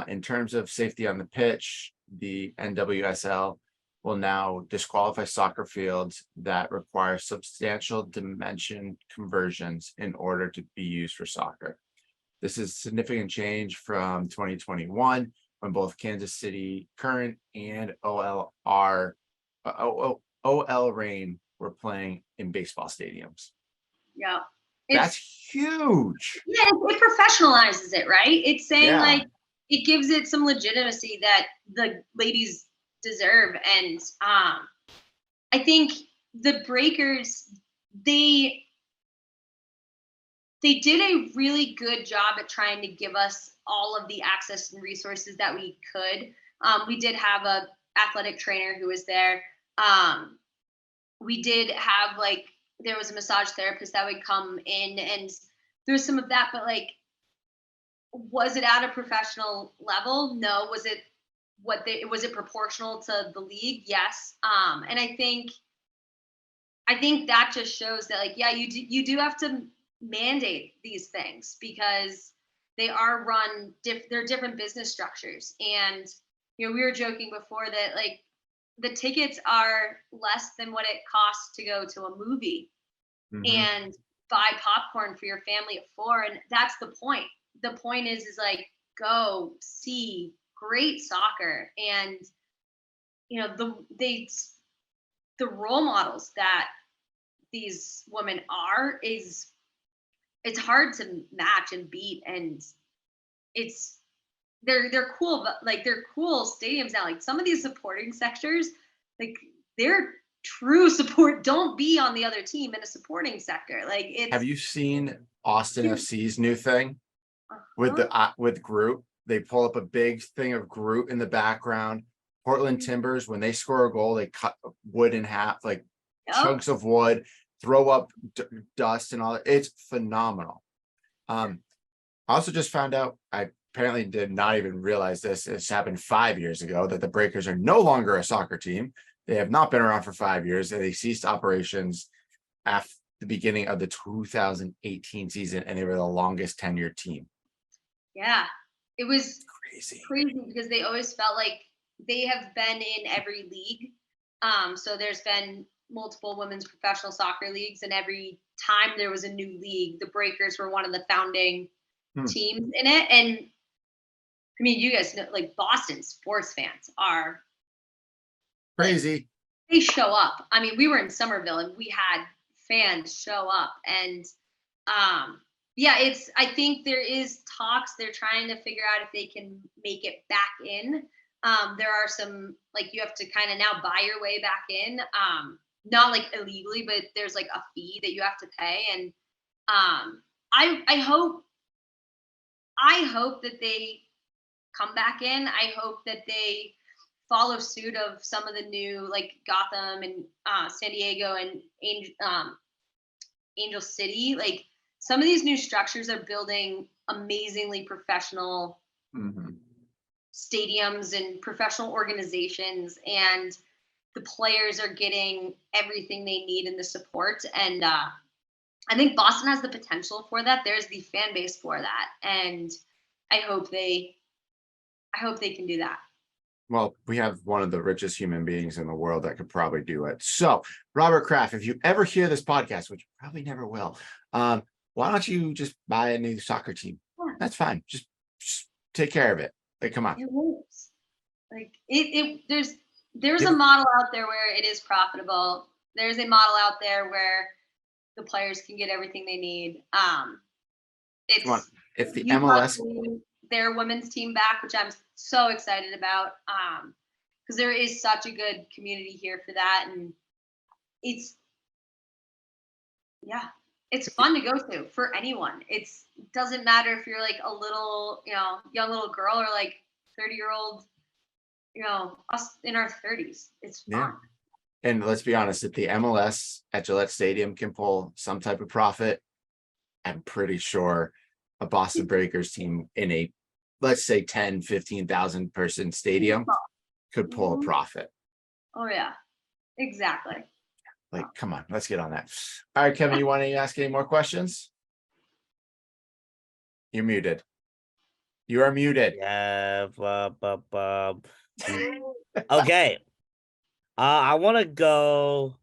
In terms of safety on the pitch, the NWSL will now disqualify soccer fields that require substantial dimension conversions in order to be used for soccer. This is a significant change from 2021, when both Kansas City Current and OL Reign were playing in baseball stadiums. Yeah. That's huge. Yeah, it professionalizes it, right? It's saying like, it gives it some legitimacy that the ladies deserve. And I think the Breakers, they did a really good job at trying to give us all of the access and resources that we could. We did have a athletic trainer who was there. We did have, like, there was a massage therapist that would come in, and there's some of that, but like, was it at a professional level? No. Was it proportional to the league? Yes. And I think that just shows that, like, yeah, you do have to mandate these things, because they are run they're different business structures. And we were joking before that, like, the tickets are less than what it costs to go to a movie and buy popcorn for your family of 4. And that's the point. The point is like, go see great soccer. And the role models that these women are, it's hard to match and beat. And they're cool, but like, they're cool stadiums now. Like, some of these supporting sectors, like, they're true support. Don't be on the other team in a supporting sector. Like, have you seen Austin FC's new thing with Groot? They pull up a big thing of Groot in the background. Portland Timbers, when they score a goal, they cut wood in half, like chunks of wood, throw up dust and all that. It's phenomenal. I also just found out, I apparently did not even realize this. It's happened 5 years ago, that the Breakers are no longer a soccer team. They have not been around for 5 years. They ceased operations after the beginning of the 2018 season, and they were the longest tenured team. Yeah, it was Crazy because they always felt like they have been in every league. So there's been multiple women's professional soccer leagues, and every time there was a new league, the Breakers were one of the founding teams in it. And I mean, you guys know, like, Boston sports fans are crazy. They show up. I mean, we were in Somerville and we had fans show up, and yeah, I think there is talks. They're trying to figure out if they can make it back in. There are some, like, you have to kind of now buy your way back in. Not like illegally, but there's like a fee that you have to pay. And I hope that they come back in. I hope that they follow suit of some of the new, like, Gotham and San Diego and Angel City. Like, some of these new structures are building amazingly professional stadiums and professional organizations, and the players are getting everything they need in the support. And I think Boston has the potential for that. There's the fan base for that, and I hope they can do that. Well, we have one of the richest human beings in the world that could probably do it. So, Robert Kraft, if you ever hear this podcast, which you probably never will, why don't you just buy a new soccer team? Yeah. That's fine. Just take care of it. Like, come on. It works. Like, there's a model out there where it is profitable. There's a model out there where the players can get everything they need. If the MLS, their women's team back, which I'm so excited about, because there is such a good community here for that, and it's fun to go to for anyone. It doesn't matter if you're like a little, young little girl, or like 30-year-old, us in our 30s. It's fun. yeah. And let's be honest, if the MLS at Gillette Stadium can pull some type of profit, I'm pretty sure a Boston Breakers team in a, let's say, 10, 15,000 person stadium could pull a profit. Oh yeah, exactly. Like, come on, let's get on that. All right, Kevin, you want to ask any more questions? You're muted. You are muted. Yeah. Okay. I want to go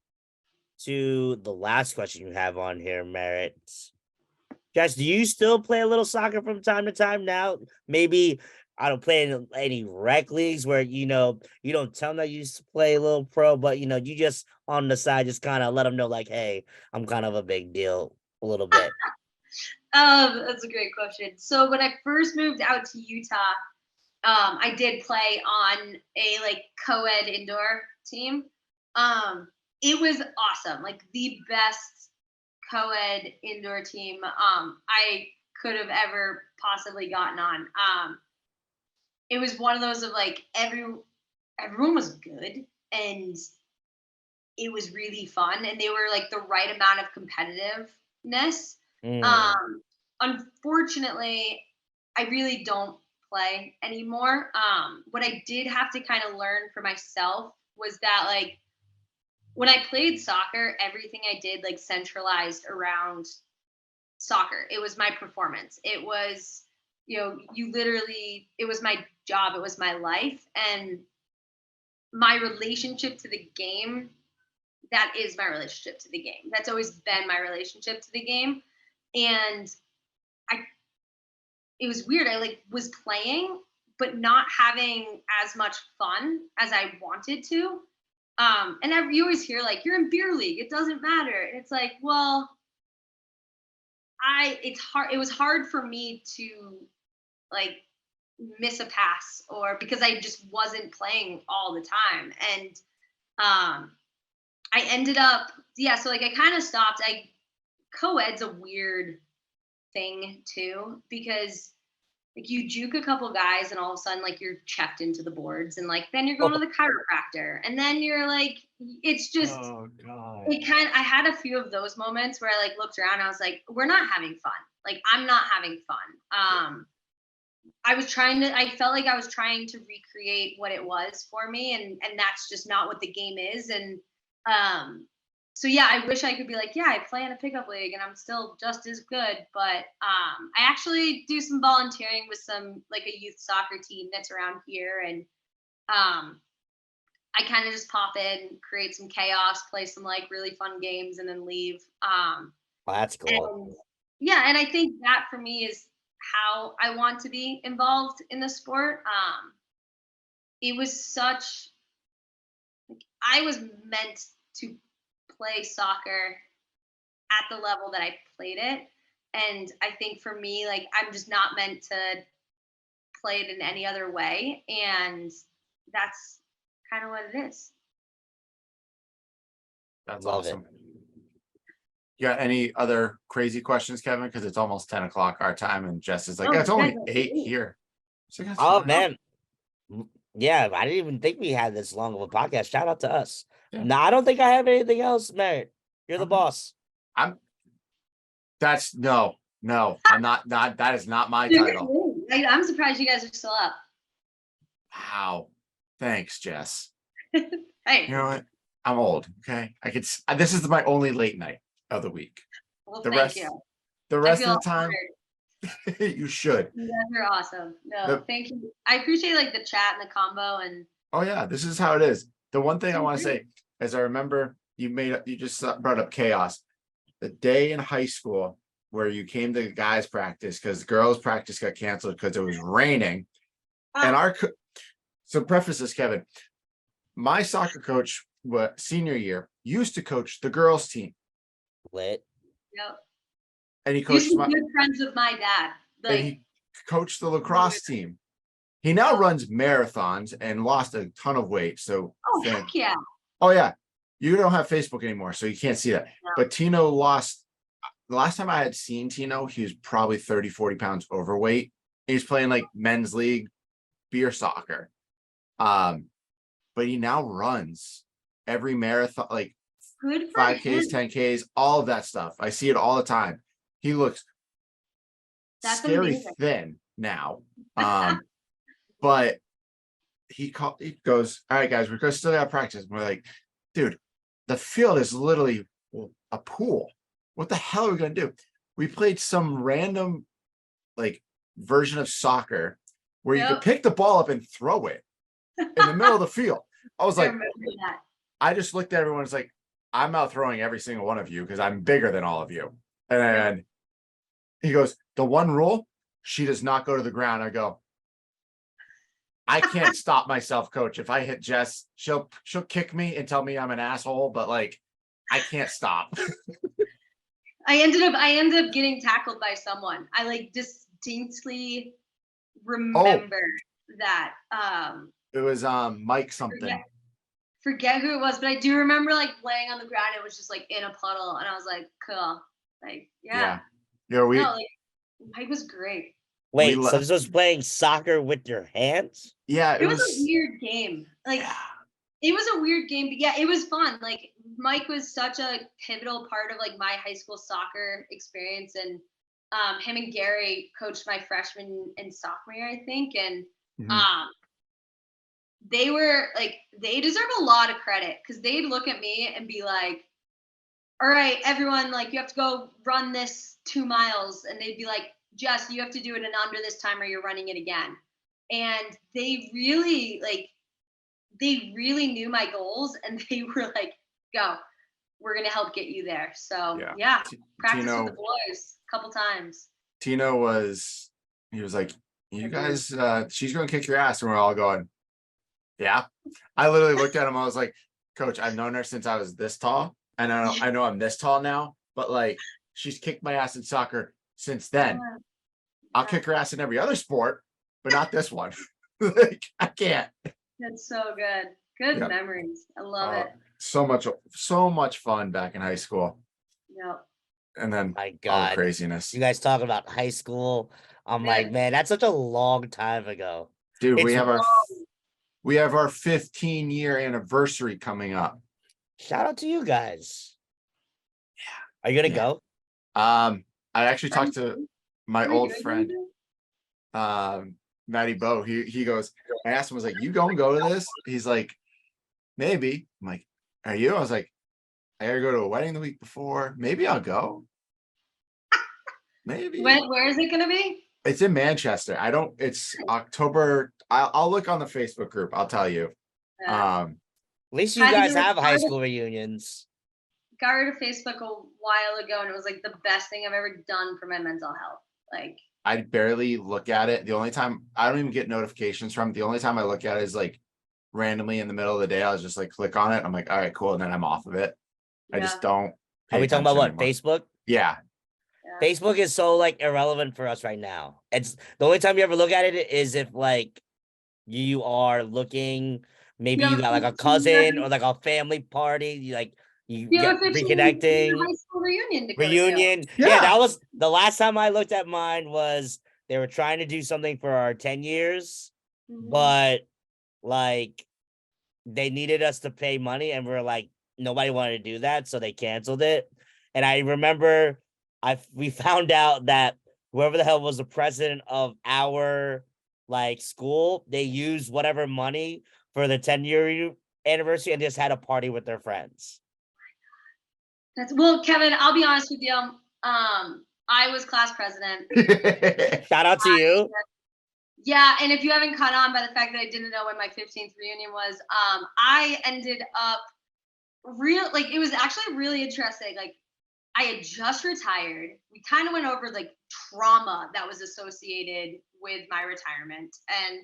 to the last question you have on here, Merritt. Jess, do you still play a little soccer from time to time now? Maybe I don't play in any rec leagues where, you don't tell them that you used to play a little pro, but, you just on the side, just kind of let them know, like, hey, I'm kind of a big deal a little bit. That's a great question. So when I first moved out to Utah, I did play on a, like, co-ed indoor team. It was awesome. Like, the best co-ed indoor team I could have ever possibly gotten on. It was one of those of, like, everyone was good, and it was really fun, and they were, like, the right amount of competitiveness. Unfortunately, I really don't play anymore. What I did have to kind of learn for myself was that, like, when I played soccer, everything I did, like, centralized around soccer. It was my performance. It was, it was my job. It was my life. And my relationship to the game, that is my relationship to the game. That's always been my relationship to the game. And it was weird. I, like, was playing, but not having as much fun as I wanted to. And you always hear, like, you're in beer league, it doesn't matter. And it's like, well, it was hard for me to, like, miss a pass, or because I just wasn't playing all the time. And I ended up, so, like, I kind of stopped. Co-ed's a weird thing too, because like you juke a couple guys and all of a sudden like you're checked into the boards and like then you're going to the chiropractor and then you're like it's just Oh God. I had a few of those moments where I like looked around and I was like, we're not having fun. Like I'm not having fun. I felt like I was trying to recreate what it was for me and that's just not what the game is. And so yeah, I wish I could be like, yeah, I play in a pickup league and I'm still just as good. But I actually do some volunteering with some like a youth soccer team that's around here. And I kind of just pop in, create some chaos, play some like really fun games and then leave. Well, that's cool. And, yeah, and I think that for me is how I want to be involved in the sport. It was such I was meant to play soccer at the level that I played it. And I think for me, like I'm just not meant to play it in any other way. And that's kind of what it is. That's Love awesome. You got any other crazy questions, Kevin? Because it's almost 10 o'clock our time, and Jess is like, Oh, yeah, it's only good. 8 here. So that's Oh fine. man. Yeah, I didn't even think we had this long of a podcast. Shout out to us. Yeah. No, I don't think I have anything else, Merritt. You're the Okay. boss. I'm not that is not my title. I'm surprised you guys are still up. Wow. Thanks, Jess. Hey, You know what? I'm old. Okay. This is my only late night of the week. well, The thank rest you. the I rest feel of the time honored. you should. You guys are awesome. No, thank you. I appreciate like the chat and the combo and Oh yeah, this is how it is. The one thing I want to Mhm. say is I remember you just brought up chaos. The day in high school where you came to guys practice because girls practice got canceled because it was raining. And so preface this, Kevin, my soccer coach, senior year, used to coach the girls team, Lit. Yep. and he These coached are good friends with my dad. and Like, he coached the lacrosse team. He now runs marathons and lost a ton of weight. So oh heck yeah. oh yeah, you don't have Facebook anymore, so you can't see that. No. But Tino lost. The last time I had seen Tino, he was probably 30, 40 pounds overweight. He's playing like men's league beer soccer. But he now runs every marathon, like Good for 5Ks, him. 10Ks, all of that stuff. I see it all the time. He looks That's scary amazing. thin now. But he goes, all right, guys, we're gonna still got practice. And we're like, dude, the field is literally a pool. What the hell are we gonna do? We played some random like version of soccer where you could pick the ball up and throw it in the middle of the field. I was I like, remember that. I just looked at everyone. It's like, I'm out throwing every single one of you because I'm bigger than all of you. And he goes, the one rule, she does not go to the ground. I go, I can't stop myself, coach. If I hit Jess, she'll kick me and tell me I'm an asshole, but like I can't stop. I ended up getting tackled by someone. I like distinctly remember that. It was Mike something. Forget who it was, but I do remember like laying on the ground. It was just like in a puddle, and I was like, cool. Like, yeah. Mike was great. Wait, so this was playing soccer with your hands? Yeah, it was a weird game. Like, it was a weird game, but yeah, it was fun. Like, Mike was such a pivotal part of like my high school soccer experience, and him and Gary coached my freshman and sophomore year, I think, and they were like, they deserve a lot of credit because they'd look at me and be like, all right, everyone, like you have to go run this 2 miles, and they'd be like, Jess, you have to do it in under this time or you're running it again. And they really knew my goals, and they were like, go, we're going to help get you there. So yeah, practice with the boys a couple times. Tino he was like, you guys, she's going to kick your ass. And we're all going, yeah. I literally looked at him. I was like, coach, I've known her since I was this tall. And I know I'm this tall now, but like she's kicked my ass in soccer since then. I'll kick her ass in every other sport, but not this one. Like I can't. That's so good. Good memories. I love it. So much fun back in high school. Yep. And then my all the God, craziness. you guys talking about high school. I'm like, man, that's such a long time ago. Dude, It's we have our 15-year anniversary coming up. Shout out to you guys. Yeah. Are you gonna go? I actually talked to my old friend, Matty Bow. He goes, I asked him, I was like, you go to this? He's like, maybe. I'm like, are you? I was like, I gotta go to a wedding the week before. Maybe I'll go. Maybe. Where is it gonna be? It's in Manchester. It's October. I'll look on the Facebook group. I'll tell you. Yeah. At least you guys have high school reunions. Got rid of Facebook a while ago, and it was like the best thing I've ever done for my mental health. Like, I barely look at it. The only time I don't even get notifications from it. The only time I look at it is like randomly in the middle of the day. I'll just like click on it. I'm like, all right, cool. And then I'm off of it. I just don't. Are we talking about what? Anymore. Facebook? Yeah. Facebook is so like irrelevant for us right now. It's the only time you ever look at it is if like you are looking, maybe you got like a cousin or like a family party. You get reconnecting. High school reunion. Yeah, that was the last time I looked at mine. Was they were trying to do something for our 10 years, but like they needed us to pay money, and we're like nobody wanted to do that, so they canceled it. And I remember we found out that whoever the hell was the president of our like school, they used whatever money for the 10-year anniversary and just had a party with their friends. Well, Kevin, I'll be honest with you. I was class president. Shout out to you. Yeah, and if you haven't caught on by the fact that I didn't know when my 15th reunion was, I ended up it was actually really interesting. Like, I had just retired. We kind of went over like trauma that was associated with my retirement. And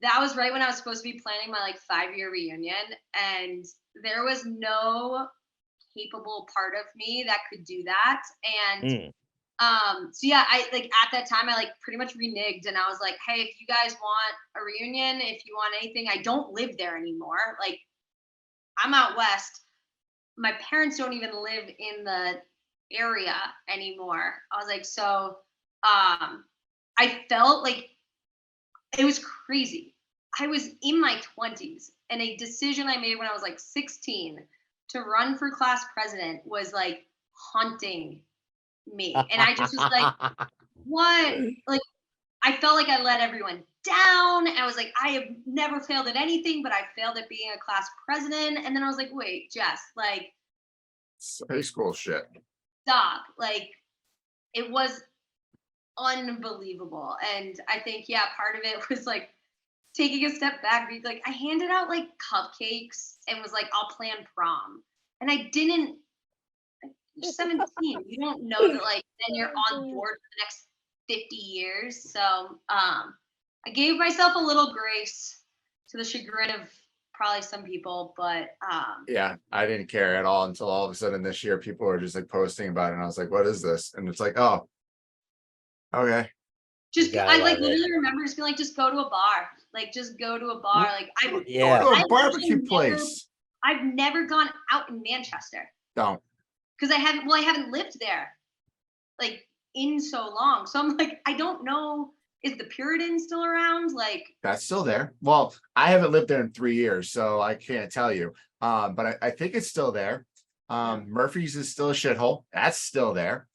that was right when I was supposed to be planning my like 5-year reunion. And there was no capable part of me that could do that. And so yeah, I like at that time I like pretty much reneged, and I was like, hey, if you guys want a reunion, if you want anything, I don't live there anymore. Like, I'm out west. My parents don't even live in the area anymore. I was like, so I felt like it was crazy. I was in my 20s, and a decision I made when I was like 16 to run for class president was like haunting me. And I just was like, what? Like, I felt like I let everyone down. I was like, I have never failed at anything, but I failed at being a class president. And then I was like, wait, Jess, like, high school shit. Stop. Like, it was unbelievable. And I think, yeah, part of it was like taking a step back. Like, I handed out like cupcakes and was like, I'll plan prom. And I didn't, like, you're 17. You don't know that like then you're on board for the next 50 years. So I gave myself a little grace, to the chagrin of probably some people, but yeah, I didn't care at all until all of a sudden this year people were just like posting about it, and I was like, what is this? And it's like, oh, okay. I like literally remember just being like, just go to a bar. Like, just go to a bar. Like, go to a barbecue place. I've never gone out in Manchester. Don't. Because I haven't lived there like in so long. So I'm like, I don't know. Is the Puritan still around? Like, that's still there. Well, I haven't lived there in 3 years, so I can't tell you. But I think it's still there. Murphy's is still a shithole. That's still there.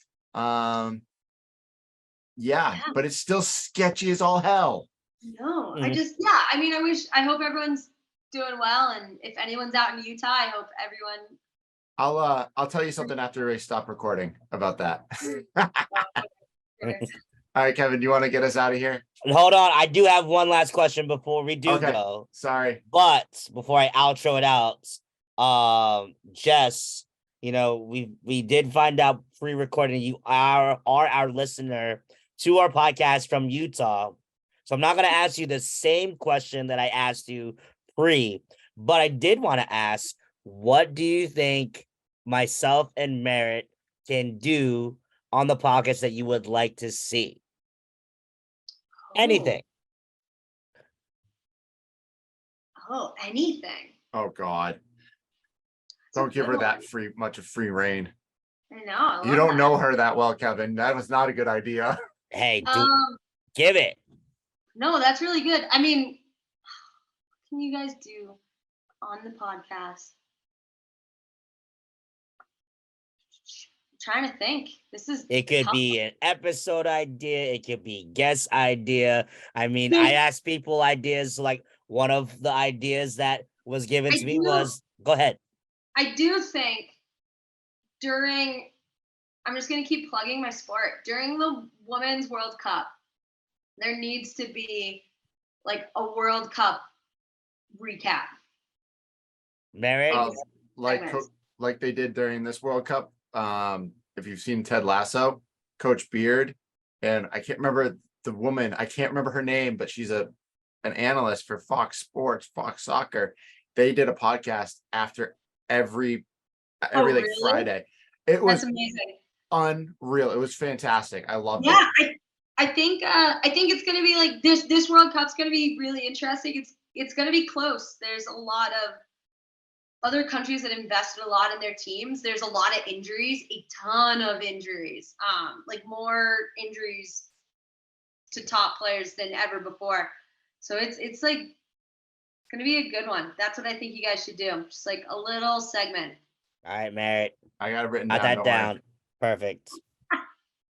Yeah, but it's still sketchy as all hell. No, I hope everyone's doing well. And if anyone's out in Utah, I hope everyone. I'll tell you something after we stop recording about that. All right, Kevin, do you want to get us out of here? Hold on. I do have one last question before we do go. Sorry. But before I outro it out, Jess, you know, we did find out pre-recording you are our listener to our podcast from Utah. So I'm not going to ask you the same question that I asked you pre, but I did want to ask, what do you think myself and Merritt can do on the podcast that you would like to see? Anything. Anything. Oh God. Don't give her that much of free reign. I know. You don't know her that well, Kevin. That was not a good idea. Hey, Give it. No, that's really good. I mean, what can you guys do on the podcast? I'm trying to think. This is It could tough. be an episode idea. It could be guest idea. I mean, There's- I asked people ideas. Like one of the ideas that was given I to me do- was, go ahead. I do think during, I'm just going to keep plugging my sport. During the Women's World Cup, there needs to be like a World Cup recap. Merritt, Like they did during this World Cup. If you've seen Ted Lasso, Coach Beard, and I can't remember the woman, I can't remember her name, but she's an analyst for Fox Sports, Fox Soccer. They did a podcast after every really? Friday. It was That's amazing. Unreal. It was fantastic. I loved it. Yeah, I think it's gonna be like this World Cup's gonna be really interesting. It's gonna be close. There's a lot of other countries that invested a lot in their teams. There's a lot of injuries, a ton of injuries. Like more injuries to top players than ever before. So it's like gonna be a good one. That's what I think you guys should do. Just like a little segment. all right, Merritt, I got it written got down. that down. Perfect.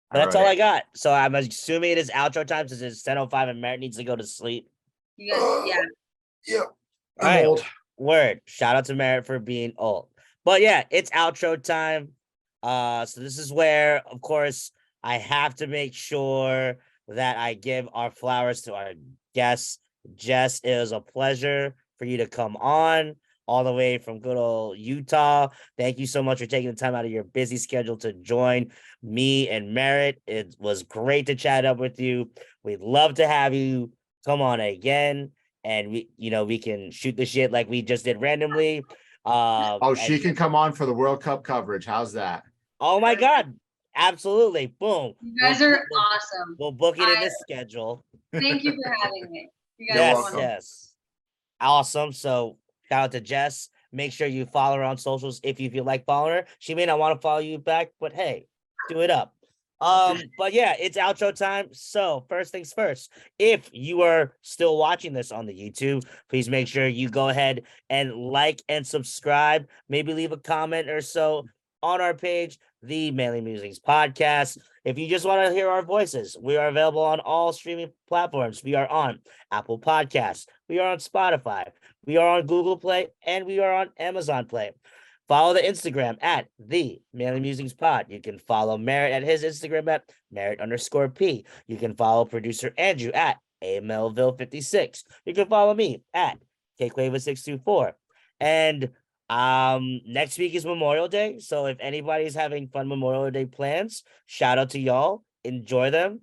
I That's wrote all it. I got. So I'm assuming it is outro time since it's 10:05 and Merritt needs to go to sleep. You guys, yeah. Yeah. All I'm right. old. Word. Shout out to Merritt for being old. But yeah, it's outro time. So this is where, of course, I have to make sure that I give our flowers to our guests. Jess, it was a pleasure for you to come on all the way from good old Utah. Thank you so much for taking the time out of your busy schedule to join me and Merritt. It was great to chat up with you. We'd love to have you come on again. And we can shoot the shit like we just did randomly. She can come on for the World Cup coverage. How's that? Oh my God. Absolutely. Boom. You guys are awesome. We'll book it in this schedule. Thank you for having me. You guys You're are Yes, welcome. yes. Awesome. So shout out to Jess. Make sure you follow her on socials if you feel like following her. She may not want to follow you back, but hey, do it up. But yeah, it's outro time. So first things first, if you are still watching this on the YouTube, please make sure you go ahead and like and subscribe. Maybe leave a comment or so on our page, the Manly Musings Podcast. If you just want to hear our voices, we are available on all streaming platforms. We are on Apple Podcasts, we are on Spotify, we are on Google Play, and we are on Amazon Play. Follow the Instagram at the Manly Musings Pod. You can follow Merritt at his Instagram at Merritt_P. You can follow producer Andrew at AMelville56. You can follow me at KQuava624. And next week is Memorial Day. So if anybody's having fun Memorial Day plans, shout out to y'all. Enjoy them.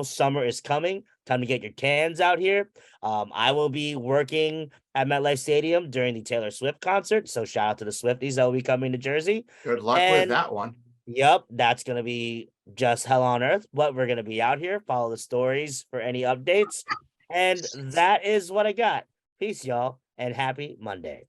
Summer is coming. Time to get your cans out here. I will be working at MetLife Stadium during the Taylor Swift concert. So shout out to the Swifties that will be coming to Jersey. Good luck with that one. Yep, that's going to be just hell on earth. But we're going to be out here. Follow the stories for any updates. And that is what I got. Peace, y'all, and happy Monday.